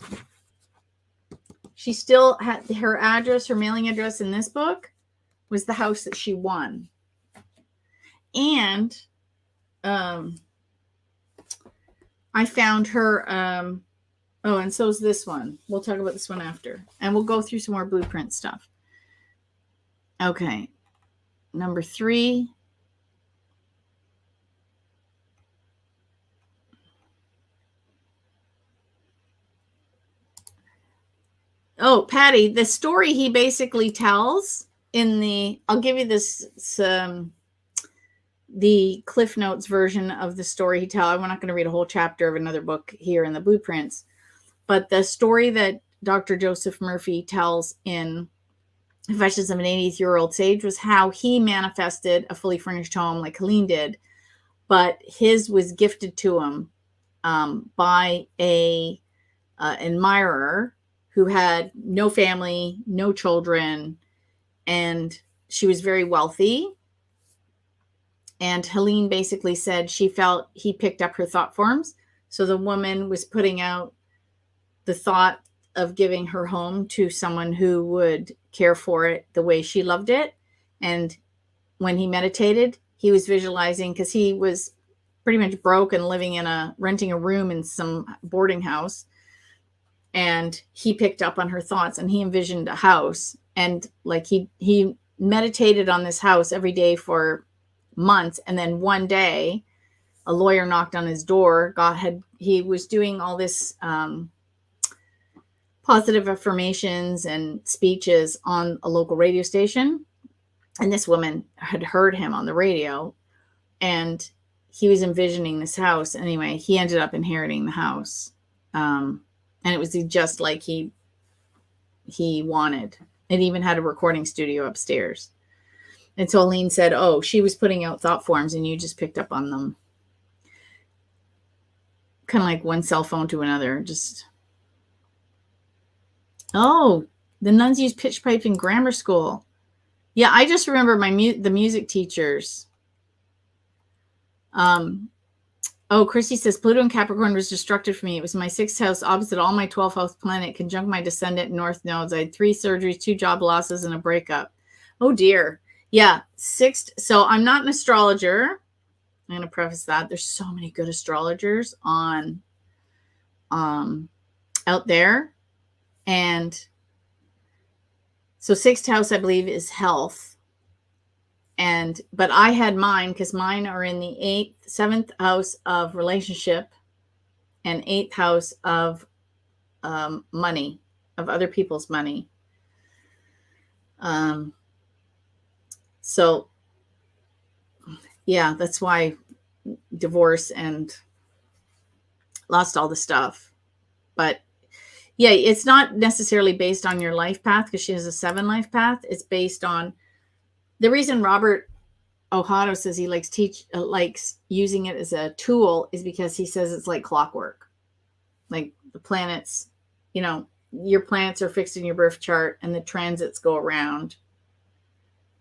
S1: she still had her address, her mailing address in this book was the house that she won. And I found her, and so is this one. We'll talk about this one after. And we'll go through some more blueprint stuff. Okay. Number 3. Oh, Patty, the story he basically tells in the, I'll give you this, the Cliff Notes version of the story he tells. I'm not going to read a whole chapter of another book here in the Blueprints, but the story that Dr. Joseph Murphy tells in Confessions of an 80-Year-Old Sage was how he manifested a fully furnished home like Helene did, but his was gifted to him by a admirer who had no family, no children, and she was very wealthy. And Helene basically said she felt he picked up her thought forms. So the woman was putting out the thought of giving her home to someone who would care for it the way she loved it. And when he meditated, he was visualizing, because he was pretty much broke and living in renting a room in some boarding house. And he picked up on her thoughts and he envisioned a house. And like he meditated on this house every day for months. And then one day a lawyer knocked on his door. He was doing all this positive affirmations and speeches on a local radio station. And this woman had heard him on the radio and he was envisioning this house. Anyway, he ended up inheriting the house. And it was just like he wanted. It even had a recording studio upstairs. And so Helene said, oh, she was putting out thought forms and you just picked up on them. Kind of like one cell phone to another. Oh, the nuns use pitch pipe in grammar school. Yeah, I just remember the music teachers. Oh, Christy says, Pluto in Capricorn was destructive for me. It was my 6th house opposite all my 12th house planet, conjunct my descendant north nodes. I had 3 surgeries, 2 job losses, and a breakup. Oh, dear. Yeah, 6th. So I'm not an astrologer. I'm going to preface that. There's so many good astrologers on out there. And so 6th house, I believe, is health. But I had mine because mine are in the 7th house of relationship and 8th house of money, of other people's money. So yeah, that's why divorce and lost all the stuff. But yeah, it's not necessarily based on your life path because she has a 7 life path. It's based on the reason Robert Ohado says he likes using it as a tool is because he says it's like clockwork. Like the planets, your planets are fixed in your birth chart and the transits go around.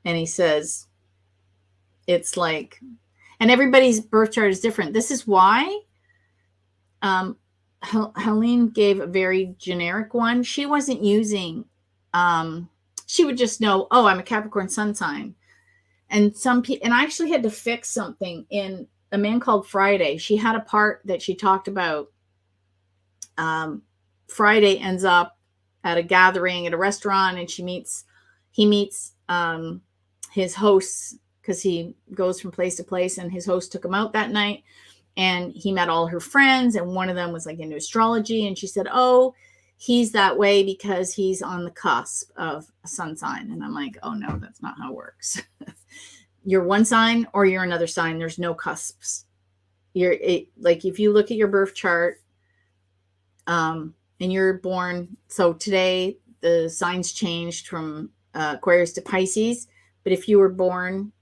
S1: And he says it's like, and everybody's birth chart is different. This is why Helene gave a very generic one. She wasn't using, she would just know, oh, I'm a Capricorn sun sign. And and I actually had to fix something in A Man Called Friday. She had a part that she talked about Friday ends up at a gathering at a restaurant, and he meets his hosts, because he goes from place to place, and his host took him out that night, and he met all her friends, and one of them was like into astrology, and she said, oh, he's that way because he's on the cusp of a sun sign. And I'm like, oh no, that's not how it works. You're one sign or you're another sign. There's no cusps. Like if you look at your birth chart, and you're born, so today the signs changed from Aquarius to Pisces, but if you were born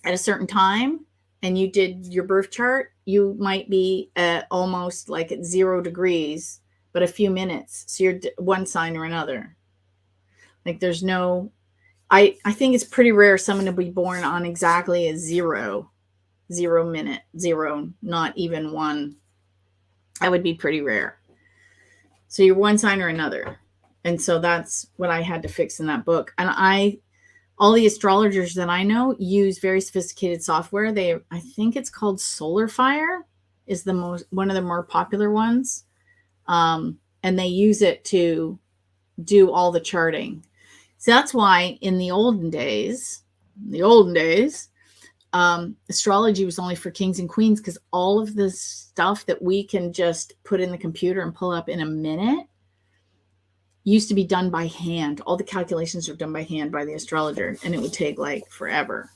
S1: at a certain time and you did your birth chart, you might be at almost like at 0 degrees, but a few minutes. So you're one sign or another. Like there's no, I think it's pretty rare someone to be born on exactly a 0 minute, 0, not even 1. That would be pretty rare. So you're one sign or another. And so that's what I had to fix in that book. And all the astrologers that I know use very sophisticated software. I think it's called SolarFire is one of the more popular ones. And they use it to do all the charting. So that's why in the olden days, astrology was only for kings and queens, because all of the stuff that we can just put in the computer and pull up in a minute used to be done by hand. All the calculations are done by hand by the astrologer, and it would take like forever.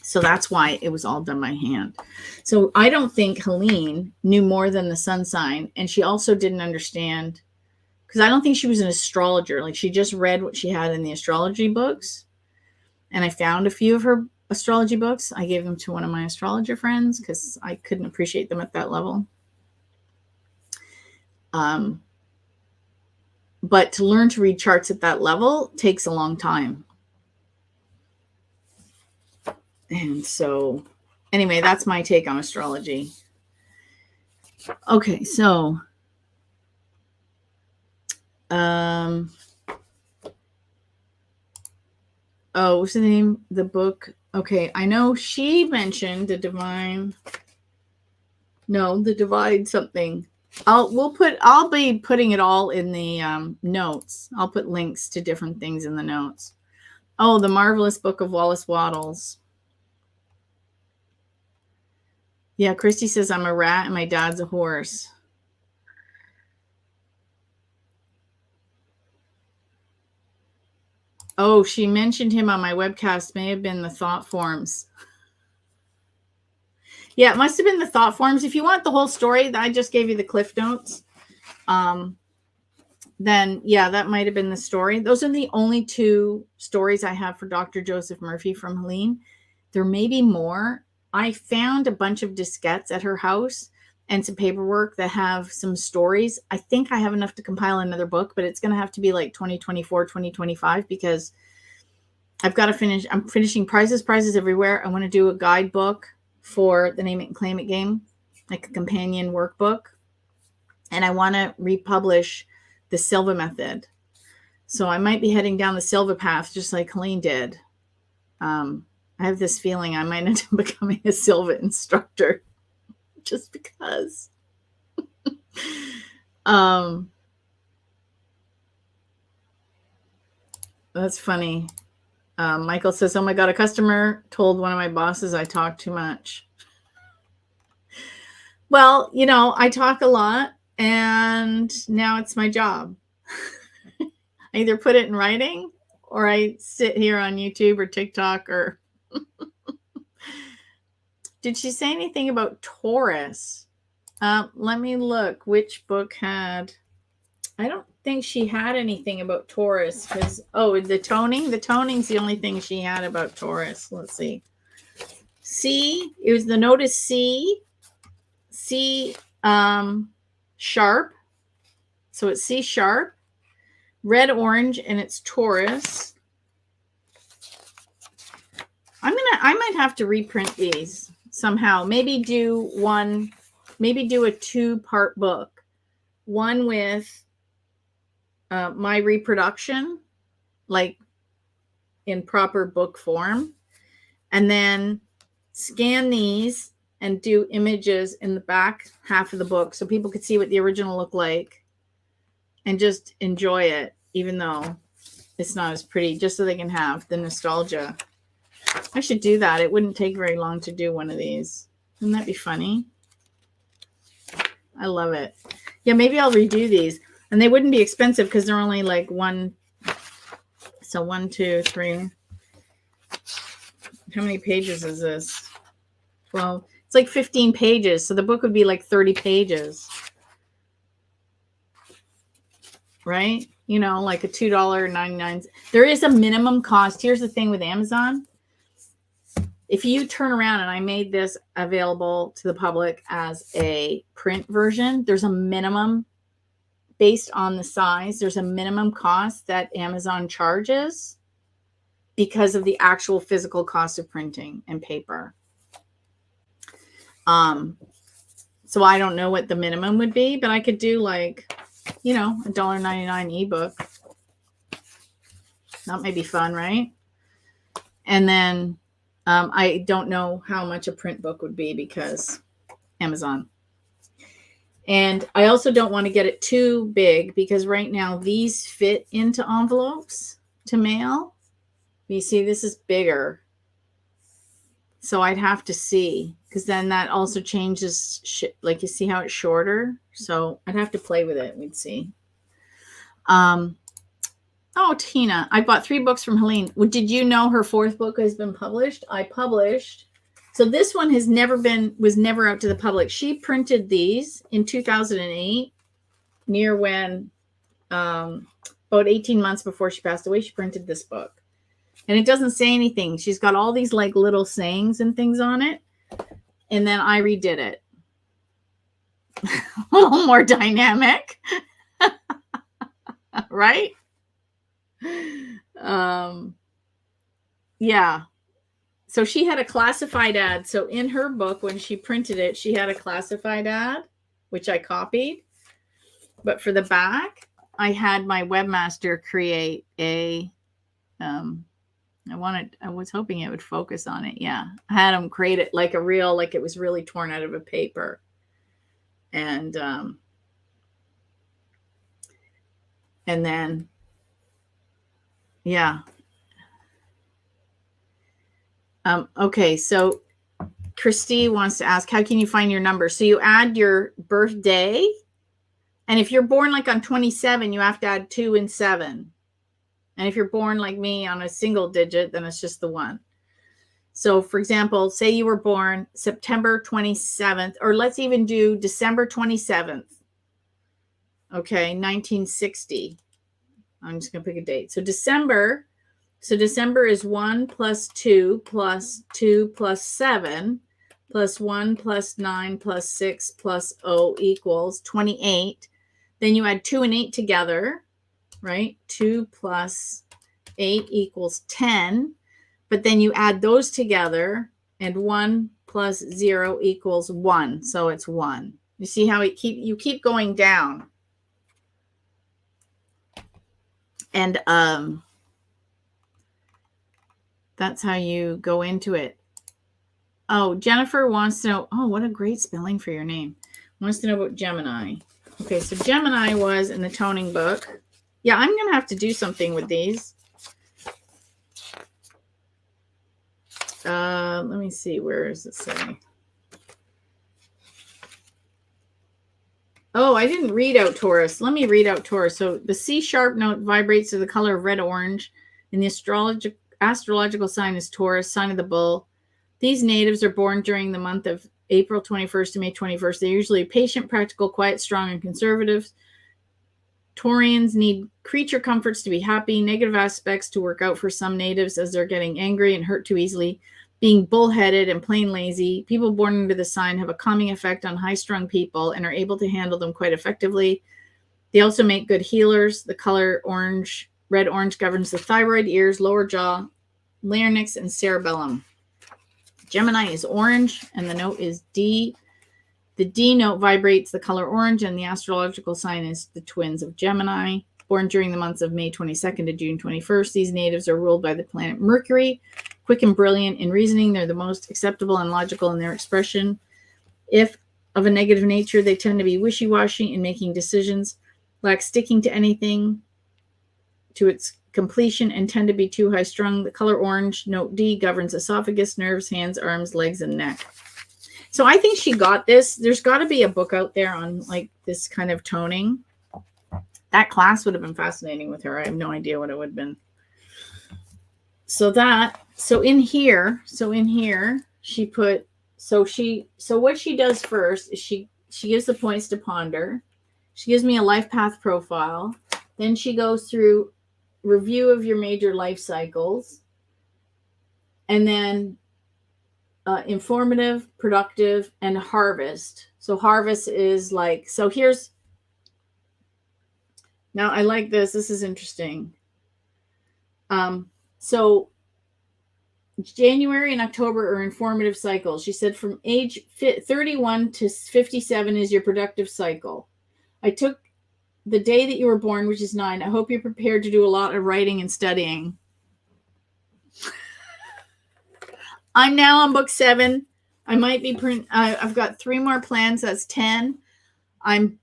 S1: So that's why it was all done by hand. So I don't think Helene knew more than the sun sign. And she also didn't understand, because I don't think she was an astrologer. Like she just read what she had in the astrology books. And I found a few of her astrology books. I gave them to one of my astrologer friends because I couldn't appreciate them at that level. But to learn to read charts at that level takes a long time. And so anyway, that's my take on astrology. Okay, so what's the name? The book. Okay, I know she mentioned the divide something. I'll be putting it all in the notes. I'll put links to different things in the notes. Oh, The Marvelous Book of Wallace Wattles. Yeah, Christy says I'm a rat and my dad's a horse. Oh, she mentioned him on my webcast. May have been the thought forms. Yeah, it must have been the thought forms. If you want the whole story, I just gave you the cliff notes. Then yeah, that might have been the story. Those are the only 2 stories I have for Dr. Joseph Murphy from Helene. There may be more. I found a bunch of diskettes at her house and some paperwork that have some stories. I think I have enough to compile another book, but it's going to have to be like 2024, 2025, because I've got to finish. I'm finishing Prizes Everywhere. I want to do a guidebook for the Name It and Claim It game, like a companion workbook. And I want to republish the Silva method. So I might be heading down the Silva path, just like Helene did. I have this feeling I might end up becoming a Silva instructor just because. That's funny. Michael says, oh my God, a customer told one of my bosses I talk too much. Well, I talk a lot, and now it's my job. I either put it in writing or I sit here on YouTube or TikTok or... Did she say anything about Taurus? Let me look which book had... I don't think she had anything about Taurus, because the toning's the only thing she had about Taurus. Let's see. C, it was the note is C sharp. So it's C sharp, red, orange, and it's Taurus. I might have to reprint these somehow. Maybe do a 2-part book. One with my reproduction, like in proper book form, and then scan these and do images in the back half of the book so people could see what the original looked like and just enjoy it, even though it's not as pretty, just so they can have the nostalgia. I should do that. It wouldn't take very long to do one of these. Wouldn't that be funny? I love it. Yeah, maybe I'll redo these. And they wouldn't be expensive because they're only like one. So 1, 2, 3. How many pages is this? 12. It's like 15 pages. So the book would be like 30 pages. Right? You know, like a $2.99. There is a minimum cost. Here's the thing with Amazon. If you turn around, and I made this available to the public as a print version, there's a minimum based on the size. There's a minimum cost that Amazon charges because of the actual physical cost of printing and paper. So I don't know what the minimum would be, but I could do like, you know, $1.99 ebook. That may be fun, right? And then I don't know how much a print book would be because Amazon. And I also don't want to get it too big because right now these fit into envelopes to mail. You see, this is bigger. So I'd have to see, because then that also changes, like you see how it's shorter. So I'd have to play with it. We'd see. Oh, Tina, I bought 3 books from Helene. Well, did you know her 4th book has been published? I published. So this one was never out to the public. She printed these in 2008, near when, about 18 months before she passed away, she printed this book. And it doesn't say anything. She's got all these like little sayings and things on it. And then I redid it. A little more dynamic. Right? Yeah. So she had a classified ad. So in her book, when she printed it, she had a classified ad, which I copied. But for the back, I had my webmaster create a, I was hoping it would focus on it. Yeah. I had him create it like a real, like it was really torn out of a paper. And then, yeah. Okay, so Christy wants to ask, how can you find your number? So you add your birthday, and if you're born like on 27, you have to add 2 and 7. And if you're born like me on a single digit, then it's just the 1. So for example, say you were born September 27th, or let's even do December 27th. Okay, 1960. I'm just going to pick a date. So December is 1 plus 2 plus 2 plus 7 plus 1 plus 9 plus 6 plus 0 equals 28. Then you add 2 and 8 together, right? 2 plus 8 equals 10. But then you add those together, and 1 plus 0 equals 1. So it's 1. You see how you keep going down. And that's how you go into it. Oh, Jennifer wants to know, oh, what a great spelling for your name. Wants to know about Gemini. Okay, so Gemini was in the toning book. Yeah, I'm going to have to do something with these. Let me see. Where does it say? Oh, I didn't read out Taurus. Let me read out Taurus. So the C sharp note vibrates to the color of red-orange. And the astrological sign is Taurus, sign of the bull. These natives are born during the month of April 21st to May 21st. They're usually patient, practical, quiet, strong, and conservative. Taurians need creature comforts to be happy, negative aspects to work out for some natives as they're getting angry and hurt too easily, being bullheaded and plain lazy. People born under the sign have a calming effect on high-strung people and are able to handle them quite effectively. They also make good healers. The color orange, red-orange governs the thyroid, ears, lower jaw, larynx, and cerebellum. Gemini is orange, and the note is D. The D note vibrates the color orange, and the astrological sign is the twins of Gemini. Born during the months of May 22nd to June 21st, these natives are ruled by the planet Mercury. Quick and brilliant in reasoning, they're the most acceptable and logical in their expression. If of a negative nature, they tend to be wishy-washy in making decisions, lack sticking to anything to its completion, and tend to be too high-strung. The color orange, note D, governs esophagus, nerves, hands, arms, legs, and neck. So I think she got this. There's got to be a book out there on like this kind of toning. That class would have been fascinating with her. I have no idea what it would have been. So in here, she put, so what she does first is she gives the points to ponder. She gives me a life path profile. Then she goes through review of your major life cycles. And then informative, productive, and harvest. So harvest is like, so here's, now I like this. This is interesting. So January and October are informative cycles. She said from age 31 to 57 is your productive cycle. I took the day that you were born, which is 9. I hope you're prepared to do a lot of writing and studying. I'm now on book 7. I might be I've got 3 more plans. That's 10. I'm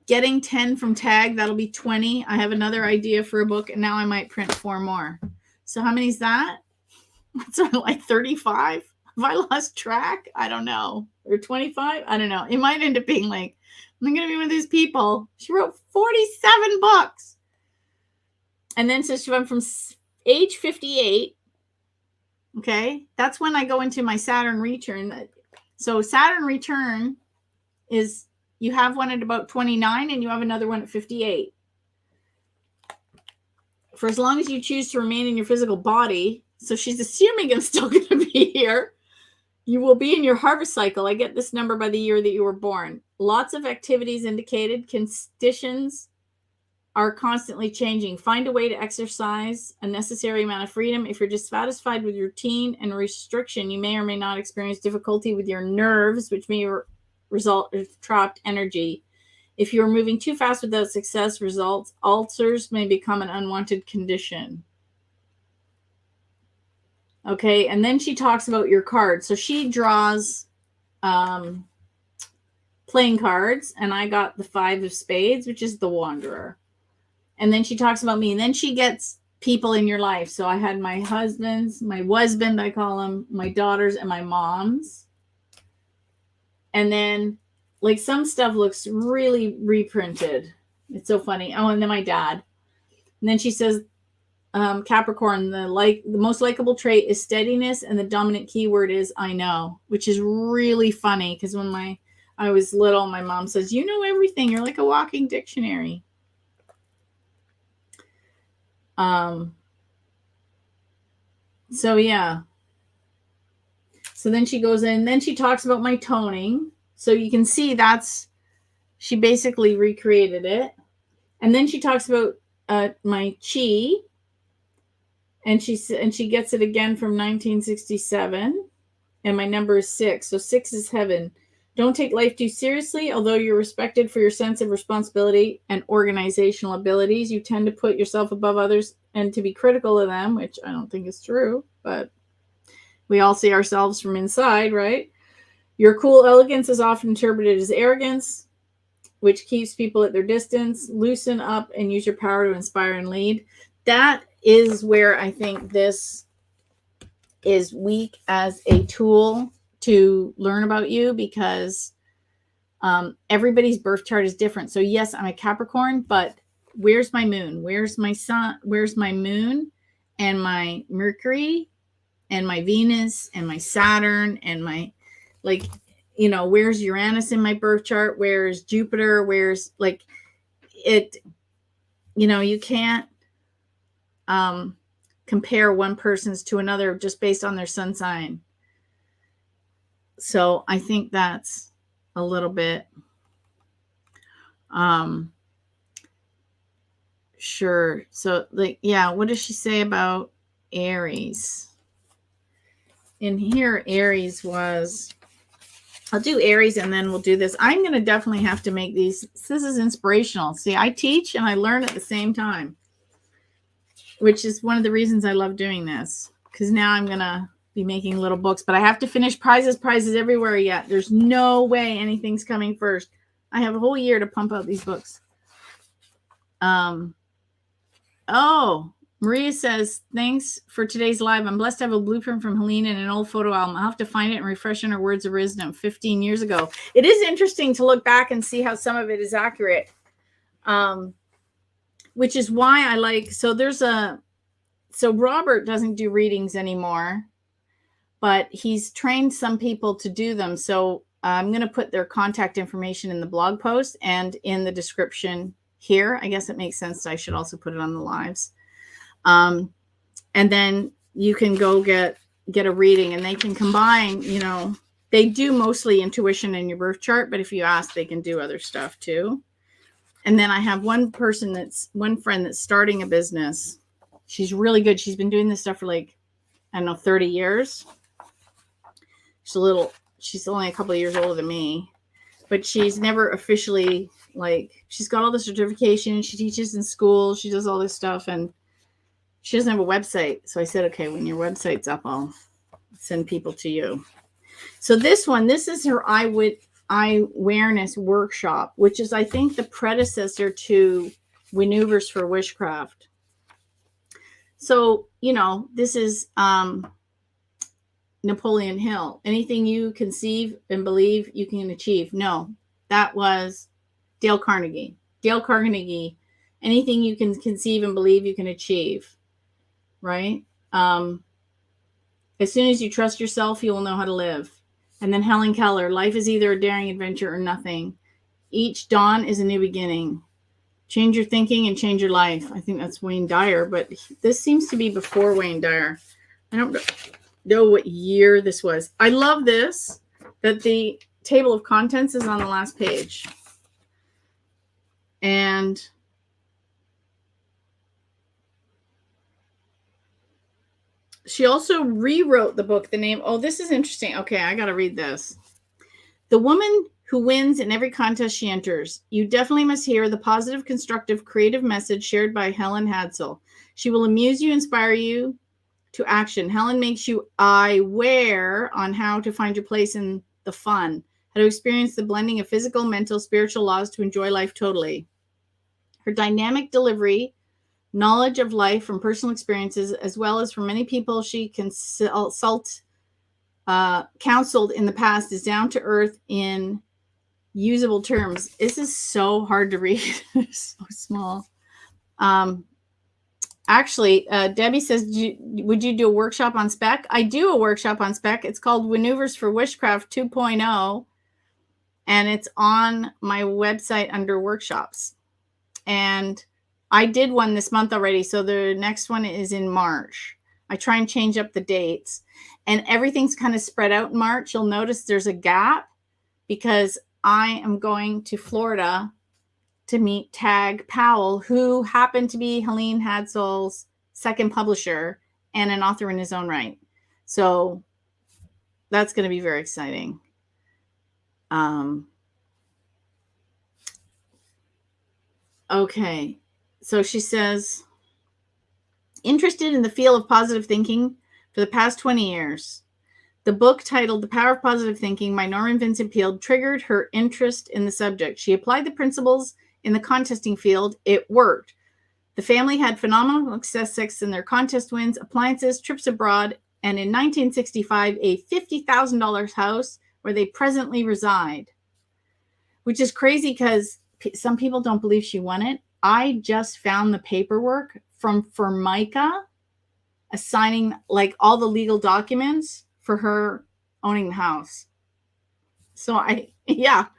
S1: getting 10 from Tag. That'll be 20. I have another idea for a book, and now I might print 4 more. So how many is that? It's like 35. Have I lost track? I don't know. Or 25? I don't know. It might end up being like, I'm going to be one of these people. She wrote 47 books. And then so she went from age 58. Okay. That's when I go into my Saturn return. So Saturn return is, you have one at about 29 and you have another one at 58. For as long as you choose to remain in your physical body, so she's assuming I'm still going to be here, you will be in your harvest cycle. I get this number by the year that you were born. Lots of activities indicated. Conditions are constantly changing. Find a way to exercise a necessary amount of freedom. If you're dissatisfied with routine and restriction, you may or may not experience difficulty with your nerves, which may result in trapped energy. If you're moving too fast without success, results, ulcers may become an unwanted condition. Okay, and then she talks about your cards. So she draws playing cards, and I got the 5 of spades, which is the Wanderer. And then she talks about me, and then she gets people in your life. So I had my husbands, my husband, I call them, my daughters, and my moms. And then, like, some stuff looks really reprinted. It's so funny. Oh, and then my dad. And then she says, Capricorn, the most likable trait is steadiness, and the dominant keyword is I know, which is really funny because when I was little, my mom says, you know everything. You're like a walking dictionary. So yeah. So then she goes in, then she talks about my toning. So you can see she basically recreated it. And then she talks about my chi. And she gets it again from 1967. And my number is 6. So 6 is heaven. Don't take life too seriously. Although you're respected for your sense of responsibility and organizational abilities, you tend to put yourself above others and to be critical of them, which I don't think is true. But we all see ourselves from inside, right? Your cool elegance is often interpreted as arrogance, which keeps people at their distance. Loosen up and use your power to inspire and lead. That is where I think this is weak as a tool to learn about you, because everybody's birth chart is different. So yes, I'm a Capricorn, but where's my moon? Where's my sun? Where's my moon and my Mercury and my Venus and my Saturn and my, like, you know, where's Uranus in my birth chart? Where's Jupiter? Where's, like, it, you know, you can't compare one person's to another just based on their sun sign. So I think that's a little bit, sure. So, like, yeah, what does she say about Aries? In here, Aries was, I'll do Aries and then we'll do this. I'm going to definitely have to make these. This is inspirational. See, I teach and I learn at the same time, which is one of the reasons I love doing this, because now I'm going to be making little books, but I have to finish prizes everywhere yet. There's no way anything's coming first. I have a whole year to pump out these books. Oh, Maria says, thanks for today's live. I'm blessed to have a blueprint from Helene and an old photo album. I'll have to find it and refresh on her words of wisdom 15 years ago. It is interesting to look back and see how some of it is accurate. Which is why I like, so Robert doesn't do readings anymore, but he's trained some people to do them. So I'm going to put their contact information in the blog post and in the description here. I guess it makes sense. I should also put it on the lives. And then you can go get a reading, and they can combine, they do mostly intuition in your birth chart, but if you ask, they can do other stuff too. And then I have one friend that's starting a business. She's really good. She's been doing this stuff for 30 years. She's only a couple of years older than me, but she's never officially, she's got all the certification. She teaches in school. She does all this stuff, and she doesn't have a website. So I said, okay, when your website's up, I'll send people to you. So this is her awareness workshop, which is, I think, the predecessor to Maneuvers for Witchcraft. So, this is Napoleon Hill. Anything you conceive and believe you can achieve. No, that was Dale Carnegie. Dale Carnegie, anything you can conceive and believe you can achieve, right? As soon as you trust yourself, you will know how to live. And then Helen Keller, life is either a daring adventure or nothing. Each dawn is a new beginning. Change your thinking and change your life. I think that's Wayne Dyer, but this seems to be before Wayne Dyer. I don't know what year this was. I love this, that the table of contents is on the last page. And she also rewrote the book. The name, this is interesting. Okay, I got to read this. The woman who wins in every contest she enters. You definitely must hear the positive, constructive, creative message shared by Helene Hadsell. She will amuse you, inspire you to action. Helen makes you aware on how to find your place in the fun, how to experience the blending of physical, mental, spiritual laws to enjoy life totally. Her dynamic delivery, knowledge of life from personal experiences, as well as from many people she counseled in the past, is down to earth in usable terms. This is so hard to read. It's so small. Actually, Debbie says, would you do a workshop on SPEC? I do a workshop on SPEC. It's called Maneuvers for Witchcraft 2.0, and it's on my website under workshops. And I did one this month already, so the next one is in March. I try and change up the dates, and everything's kind of spread out in March. You'll notice there's a gap because I am going to Florida to meet Tag Powell, who happened to be Helene Hadsell's second publisher and an author in his own right. So that's going to be very exciting. Okay. So she says, interested in the field of positive thinking for the past 20 years. The book titled The Power of Positive Thinking by Norman Vincent Peale triggered her interest in the subject. She applied the principles in the contesting field. It worked. The family had phenomenal success in their contest wins, appliances, trips abroad, and in 1965, a $50,000 house where they presently reside, which is crazy because some people don't believe she won it. I just found the paperwork from Formica assigning all the legal documents for her owning the house. So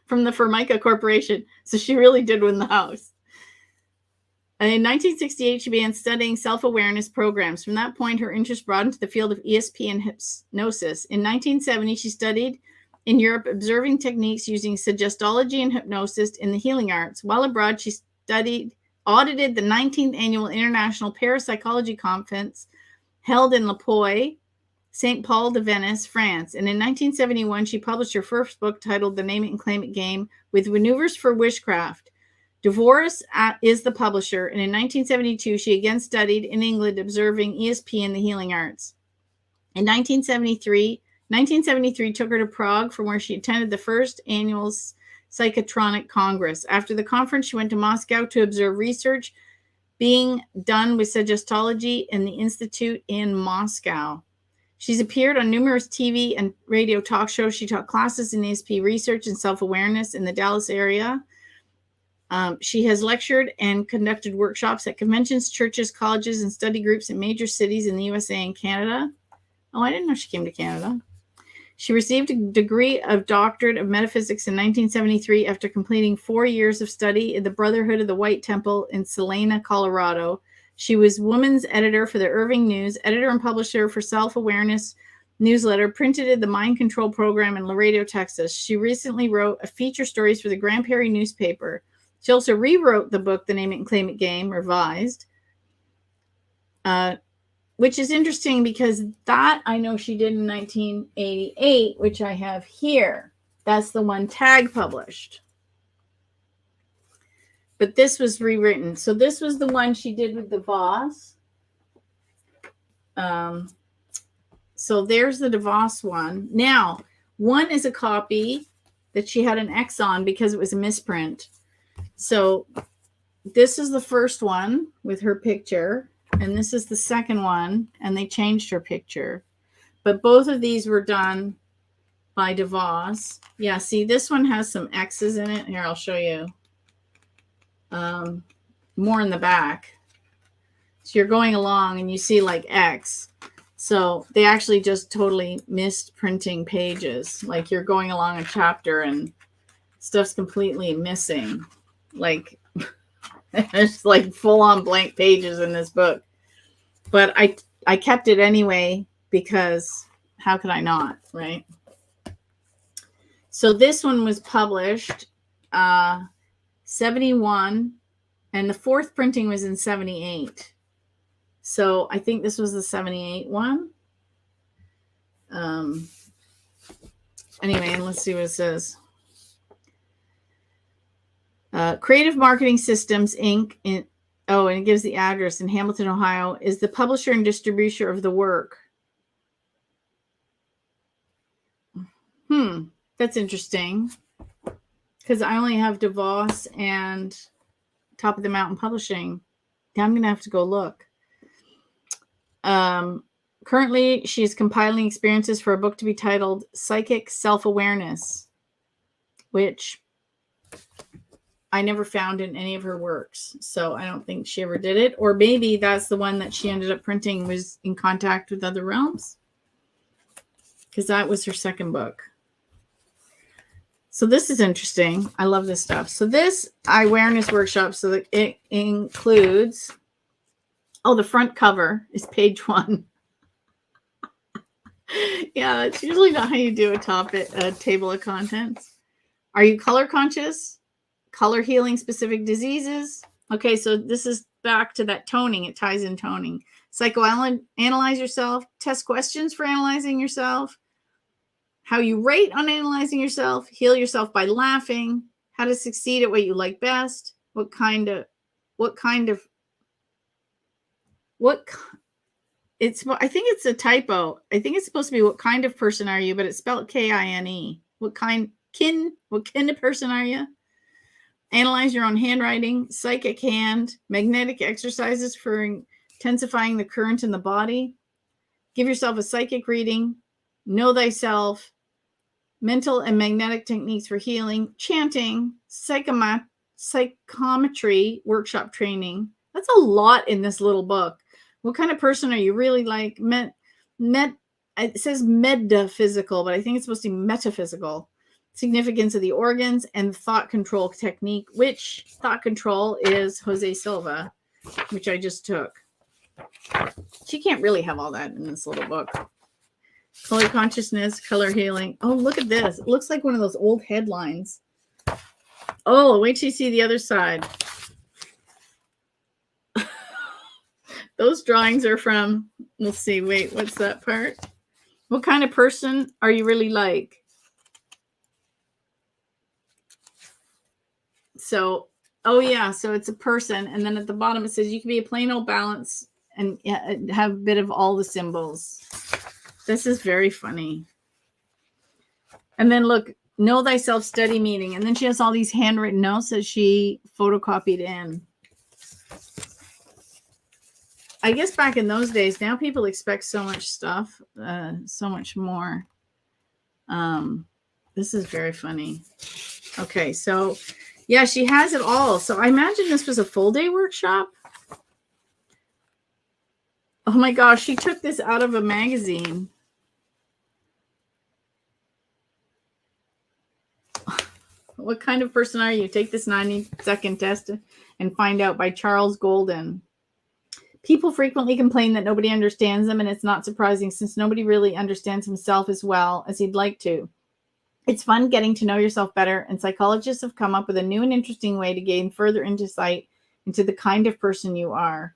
S1: from the Formica Corporation. So she really did win the house. And in 1968, she began studying self-awareness programs. From that point, her interest broadened to the field of ESP and hypnosis. In 1970, she studied in Europe observing techniques using suggestology and hypnosis in the healing arts. While abroad, she audited the 19th Annual International Parapsychology Conference held in Le Puy, St. Paul de Venice, France. And in 1971, she published her first book titled The Name It and Claim It Game with Maneuvers for Witchcraft. DeVoris is the publisher. And in 1972, she again studied in England observing ESP and the healing arts. In 1973 took her to Prague, from where she attended the first annual Psychotronic Congress. After the conference, she went to Moscow to observe research being done with suggestology in the Institute in Moscow. She's appeared on numerous TV and radio talk shows. She taught classes in ESP research and self-awareness in the Dallas area. She has lectured and conducted workshops at conventions, churches, colleges, and study groups in major cities in the USA and Canada. Oh, I didn't know she came to Canada. She received a degree of Doctorate of Metaphysics in 1973 after completing 4 years of study in the Brotherhood of the White Temple in Salina, Colorado. She was women's editor for the Irving News, editor and publisher for Self-Awareness newsletter, printed in the Mind Control program in Laredo, Texas. She recently wrote a feature stories for the Grand Prairie newspaper. She also rewrote the book, The Name It and Claim It Game, revised, which is interesting because that I know she did in 1988, which I have here. That's the one Tag published. But this was rewritten. So this was the one she did with the Voss. So there's the DeVos one. Now, one is a copy that she had an X on because it was a misprint. So this is the first one with her picture, and this is the second one, and they changed her picture. But both of these were done by DeVos. Yeah, see, this one has some X's in it. Here, I'll show you. More in the back. So you're going along and you see like X. So they actually just totally missed printing pages. Like you're going along a chapter and stuff's completely missing. Like there's like full-on blank pages in this book. But I kept it anyway because how could I not, right? So this one was published 71, and the fourth printing was in 78. So I think this was the 78 one. Anyway, let's see what it says. Creative Marketing Systems, Inc. And it gives the address in Hamilton, Ohio, is the publisher and distributor of the work. That's interesting. Because I only have DeVos and Top of the Mountain Publishing. Now I'm going to have to go look. Currently, she is compiling experiences for a book to be titled Psychic Self-Awareness, which I never found in any of her works. So I don't think she ever did it. Or maybe that's the one that she ended up printing was in contact with other realms. Because that was her second book. So this is interesting. I love this stuff. So this awareness workshop, so that it includes, the front cover is page 1. Yeah, that's usually not how you do a table of contents. Are you color conscious? Color healing specific diseases. Okay, so this is back to that toning. It ties in toning. Psychoanalyze yourself. Test questions for analyzing yourself. How you rate on analyzing yourself. Heal yourself by laughing. How to succeed at what you like best. I think it's a typo. I think it's supposed to be what kind of person are you, but it's spelled Kine. What kind of person are you? Analyze your own handwriting, psychic hand, magnetic exercises for intensifying the current in the body. Give yourself a psychic reading. Know thyself. Mental and magnetic techniques for healing. Chanting. Psychometry workshop training. That's a lot in this little book. What kind of person are you really like? It says metaphysical, but I think it's supposed to be metaphysical. Significance of the organs and thought control technique, which thought control is Jose Silva, which I just took. She can't really have all that in this little book. Color consciousness, color healing. Oh, look at this. It looks like one of those old headlines. Oh, wait till you see the other side. Those drawings are from, let's see, wait, what's that part? What kind of person are you really like? So, so it's a person. And then at the bottom, it says you can be a plain old balance and have a bit of all the symbols. This is very funny. And then look, know thyself study meeting. And then she has all these handwritten notes that she photocopied in. I guess back in those days, now people expect so much stuff, so much more. This is very funny. Okay, so yeah, she has it all. So I imagine this was a full day workshop. Oh my gosh, she took this out of a magazine. What kind of person are you? Take this 90-second test and find out, by Charles Golden. People frequently complain that nobody understands them, and it's not surprising since nobody really understands himself as well as he'd like to. It's fun getting to know yourself better, and psychologists have come up with a new and interesting way to gain further insight into the kind of person you are.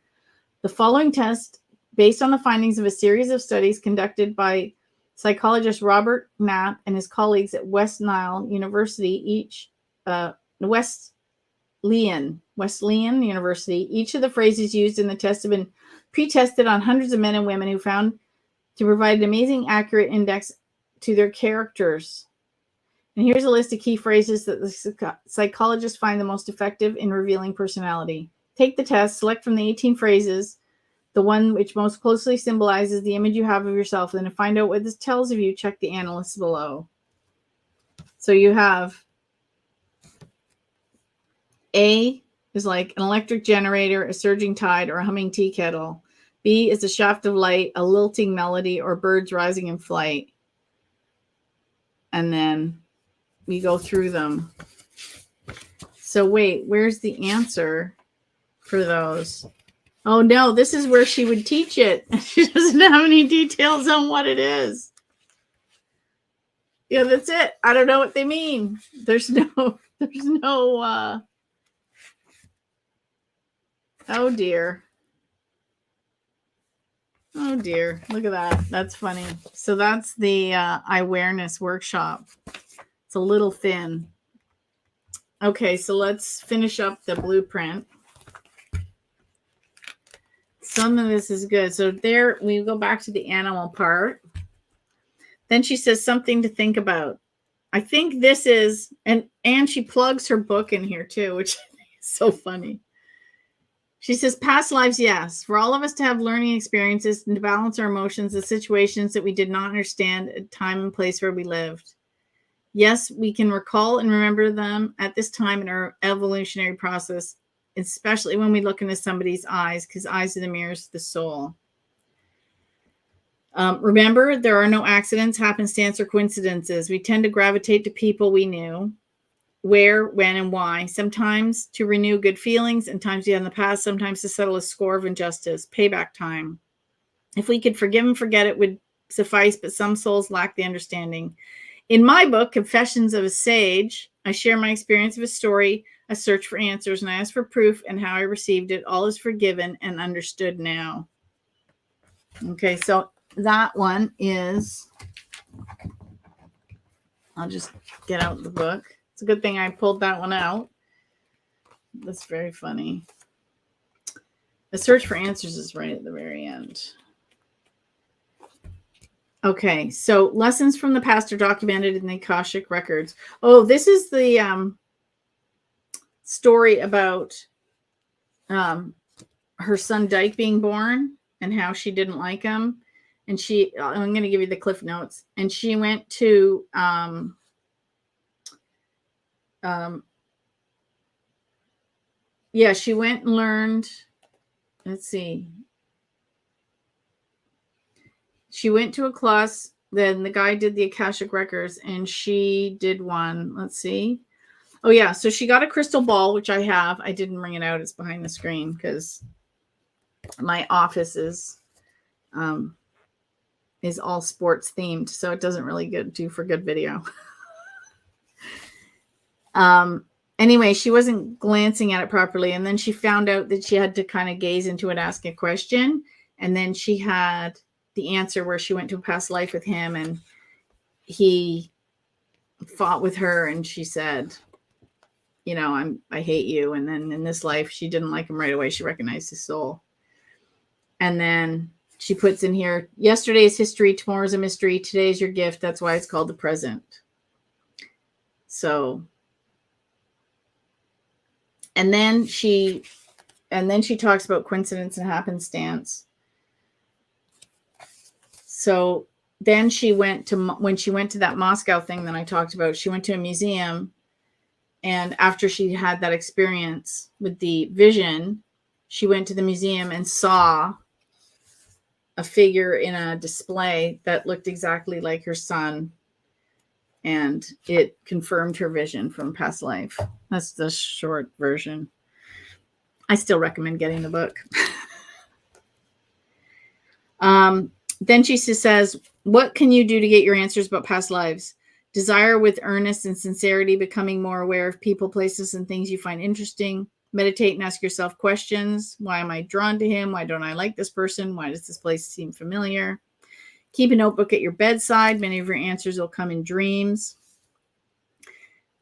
S1: The following test, based on the findings of a series of studies conducted by psychologist Robert Knapp and his colleagues at Wesleyan University, Wesleyan University, each of the phrases used in the test have been pre-tested on hundreds of men and women who found to provide an amazing accurate index to their characters. And here's a list of key phrases that the psychologists find the most effective in revealing personality. Take the test, select from the 18 phrases the one which most closely symbolizes the image you have of yourself. And to find out what this tells of you, check the analysts below. So you have A is like an electric generator, a surging tide, or a humming tea kettle. B is a shaft of light, a lilting melody, or birds rising in flight. And then we go through them. So wait, where's the answer for those? Oh no, this is where she would teach it. She doesn't have any details on what it is. Yeah, that's it. I don't know what they mean. There's no, oh dear. Oh dear. Look at that. That's funny. So that's the awareness workshop. It's a little thin. Okay, so let's finish up the blueprint. Some of this is good. So there, we go back to the animal part. Then she says something to think about. I think this is, and she plugs her book in here too, which is so funny. She says, past lives, yes. For all of us to have learning experiences and to balance our emotions, the situations that we did not understand at time and place where we lived. Yes, we can recall and remember them at this time in our evolutionary process, especially when we look into somebody's eyes, because eyes are the mirrors of the soul. Remember, there are no accidents, happenstance, or coincidences. We tend to gravitate to people we knew, where, when, and why. Sometimes to renew good feelings, and times in the past, sometimes to settle a score of injustice, payback time. If we could forgive and forget, it would suffice, but some souls lack the understanding. In my book, Confessions of a Sage, I share my experience of a story, a search for answers, and I ask for proof and how I received it. All is forgiven and understood now. Okay, so that one is, I'll just get out the book. It's a good thing I pulled that one out. That's very funny. The search for answers is right at the very end. Okay, so lessons from the past are documented in the Akashic records. Oh, this is the story about her son Dyke being born and how she didn't like him. And I'm going to give you the Cliff Notes. And she went to she went and learned, let's see. She went to a class, then the guy did the Akashic records, and she did one. Let's see. Oh, yeah. So she got a crystal ball, which I have. I didn't bring it out. It's behind the screen because my office is all sports themed, so it doesn't really do for good video. Anyway, she wasn't glancing at it properly, and then she found out that she had to kind of gaze into it, ask a question, and then she had the answer where she went to a past life with him, and he fought with her, and she said, I hate you. And then in this life, she didn't like him right away. She recognized his soul. And then she puts in here, yesterday is history, tomorrow is a mystery, today is your gift. That's why it's called the present. So, and then she talks about coincidence and happenstance. So then when she went to that Moscow thing that I talked about, she went to a museum, and after she had that experience with the vision, she went to the museum and saw a figure in a display that looked exactly like her son, and it confirmed her vision from past life. That's the short version. I still recommend getting the book. Then she says, what can you do to get your answers about past lives? Desire with earnest and sincerity, becoming more aware of people, places, and things you find interesting. Meditate and ask yourself questions. Why am I drawn to him? Why don't I like this person? Why does this place seem familiar? Keep a notebook at your bedside. Many of your answers will come in dreams.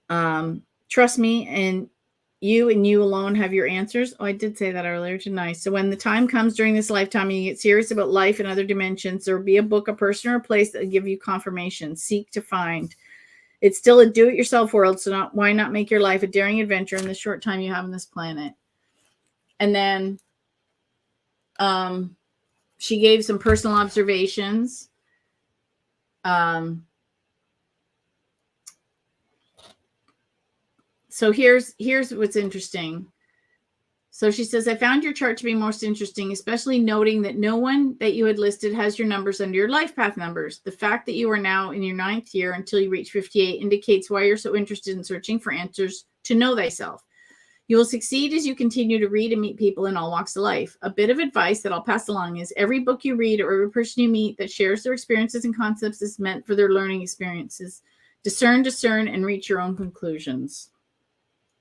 S1: Trust me, and you alone have your answers. Oh, I did say that earlier tonight. So when the time comes during this lifetime and you get serious about life and other dimensions, there will be a book, a person, or a place that will give you confirmation. Seek to find. It's still a do-it-yourself world, so why not make your life a daring adventure in the short time you have on this planet? And then she gave some personal observations. So here's what's interesting. So she says, I found your chart to be most interesting, especially noting that no one that you had listed has your numbers under your life path numbers. The fact that you are now in your 9th year until you reach 58 indicates why you're so interested in searching for answers to know thyself. You will succeed as you continue to read and meet people in all walks of life. A bit of advice that I'll pass along is every book you read or every person you meet that shares their experiences and concepts is meant for their learning experiences. Discern, and reach your own conclusions.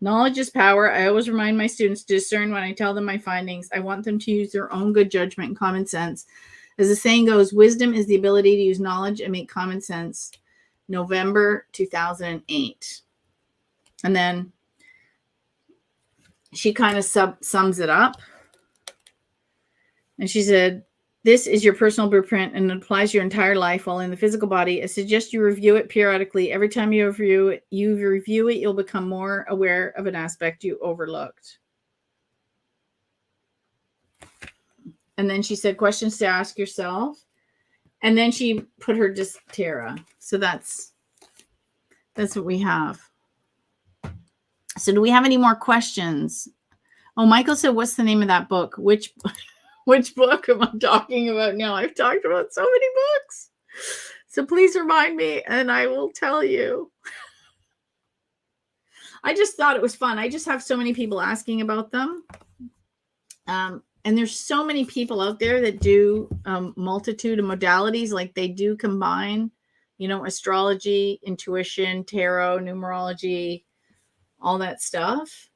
S1: Knowledge is power. I always remind my students to discern when I tell them my findings. I want them to use their own good judgment and common sense. As the saying goes, wisdom is the ability to use knowledge and make common sense. November 2008. And then she kind of sums it up. And she said, this is your personal blueprint and it applies your entire life while in the physical body. I suggest you review it periodically. Every time you review it, you'll become more aware of an aspect you overlooked. And then she said questions to ask yourself. And then she put her Dystera. So that's what we have. So do we have any more questions? Oh, Michael said, what's the name of that book? Which book am I talking about now? I've talked about so many books. So please remind me and I will tell you. I just thought it was fun. I just have so many people asking about them. And there's so many people out there that do multitude of modalities. Like they do combine, astrology, intuition, tarot, numerology, all that stuff.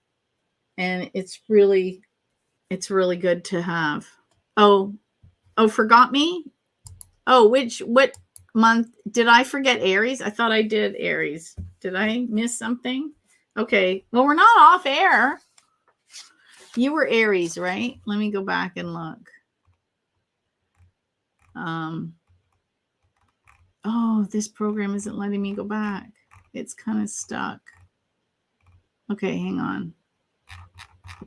S1: And it's really good to have. Oh, forgot me? Oh, what month? Did I forget Aries? I thought I did Aries. Did I miss something? Okay. Well, we're not off air. You were Aries, right? Let me go back and look. Oh, this program isn't letting me go back. It's kind of stuck. Okay, hang on.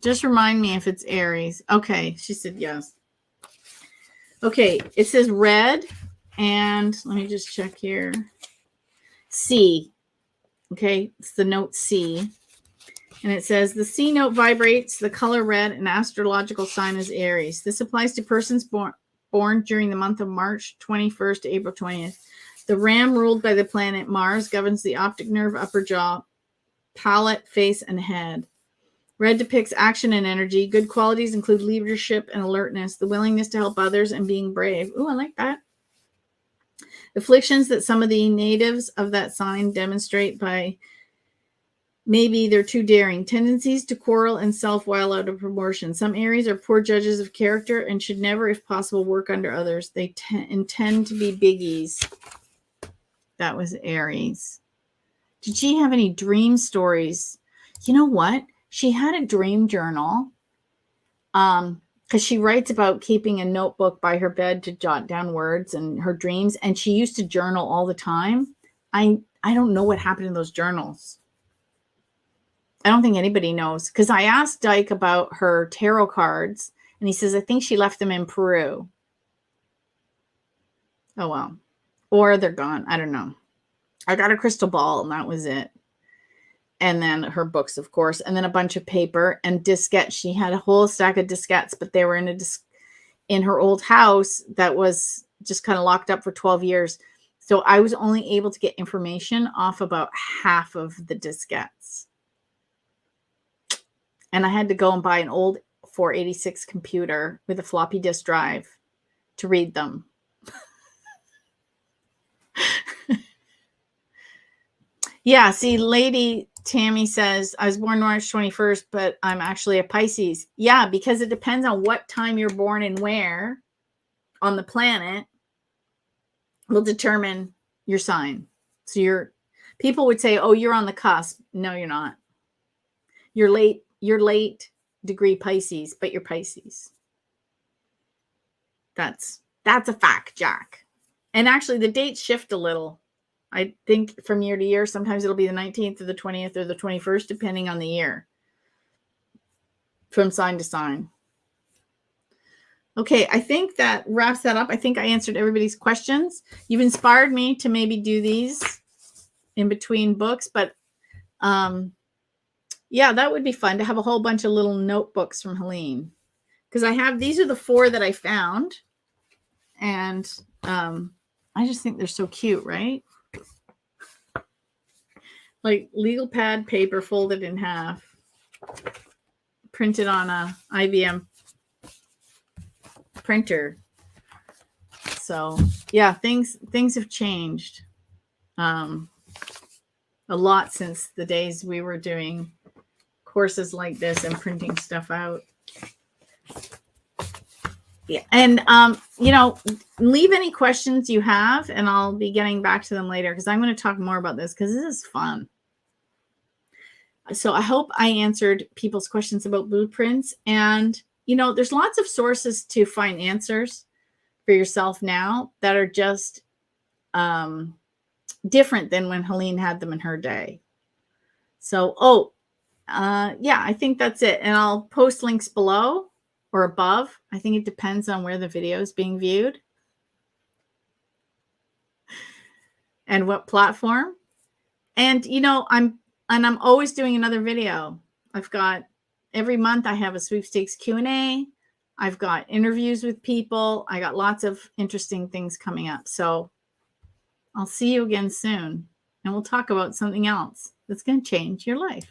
S1: Just remind me if it's Aries. Okay, she said yes. Okay, it says red, and let me just check here. C. Okay, it's the note C. And it says the C note vibrates the color red, and astrological sign is Aries. This applies to persons born during the month of March 21st to April 20th. The ram ruled by the planet Mars governs the optic nerve, upper jaw, palate, face, and head. Red depicts action and energy. Good qualities include leadership and alertness, the willingness to help others, and being brave. Ooh, I like that. Afflictions that some of the natives of that sign demonstrate by maybe they're too daring. Tendencies to quarrel and self-will out of proportion. Some Aries are poor judges of character and should never, if possible, work under others. They intend to be biggies. That was Aries. Did she have any dream stories? You know what? She had a dream journal. because she writes about keeping a notebook by her bed to jot down words and her dreams. And she used to journal all the time. I don't know what happened in those journals. I don't think anybody knows, because I asked Dyke about her tarot cards, and he says, I think she left them in Peru. Oh, well. Or they're gone. I don't know. I got a crystal ball, and that was it. And then her books, of course, and then a bunch of paper and diskettes. She had a whole stack of diskettes, but they were in her old house that was just kind of locked up for 12 years. So I was only able to get information off about half of the diskettes. And I had to go and buy an old 486 computer with a floppy disk drive to read them. Yeah, see, Lady Tammy says, I was born March 21st, but I'm actually a Pisces. Yeah, because it depends on what time you're born and where on the planet will determine your sign. So people would say, oh, you're on the cusp. No, you're not. You're late degree Pisces, but you're Pisces. That's a fact, Jack. And actually the dates shift a little. I think from year to year, sometimes it'll be the 19th or the 20th or the 21st, depending on the year, from sign to sign. Okay, I think that wraps that up. I think I answered everybody's questions. You've inspired me to maybe do these in between books, but yeah, that would be fun to have a whole bunch of little notebooks from Helene, because these are the 4 that I found, and I just think they're so cute, right? Like legal pad paper folded in half, printed on a IBM printer. So yeah, things have changed a lot since the days we were doing courses like this and printing stuff out. Yeah, and leave any questions you have, and I'll be getting back to them later, because I'm going to talk more about this, because this is fun. So I hope I answered people's questions about blueprints. And there's lots of sources to find answers for yourself now that are just different than when Helene had them in her day. So yeah, I think that's it, and I'll post links below or above. I think it depends on where the video is being viewed and what platform. And I'm always doing another video. I've got every month I have a sweepstakes Q&A. I've got interviews with people. I got lots of interesting things coming up. So I'll see you again soon, and we'll talk about something else that's going to change your life.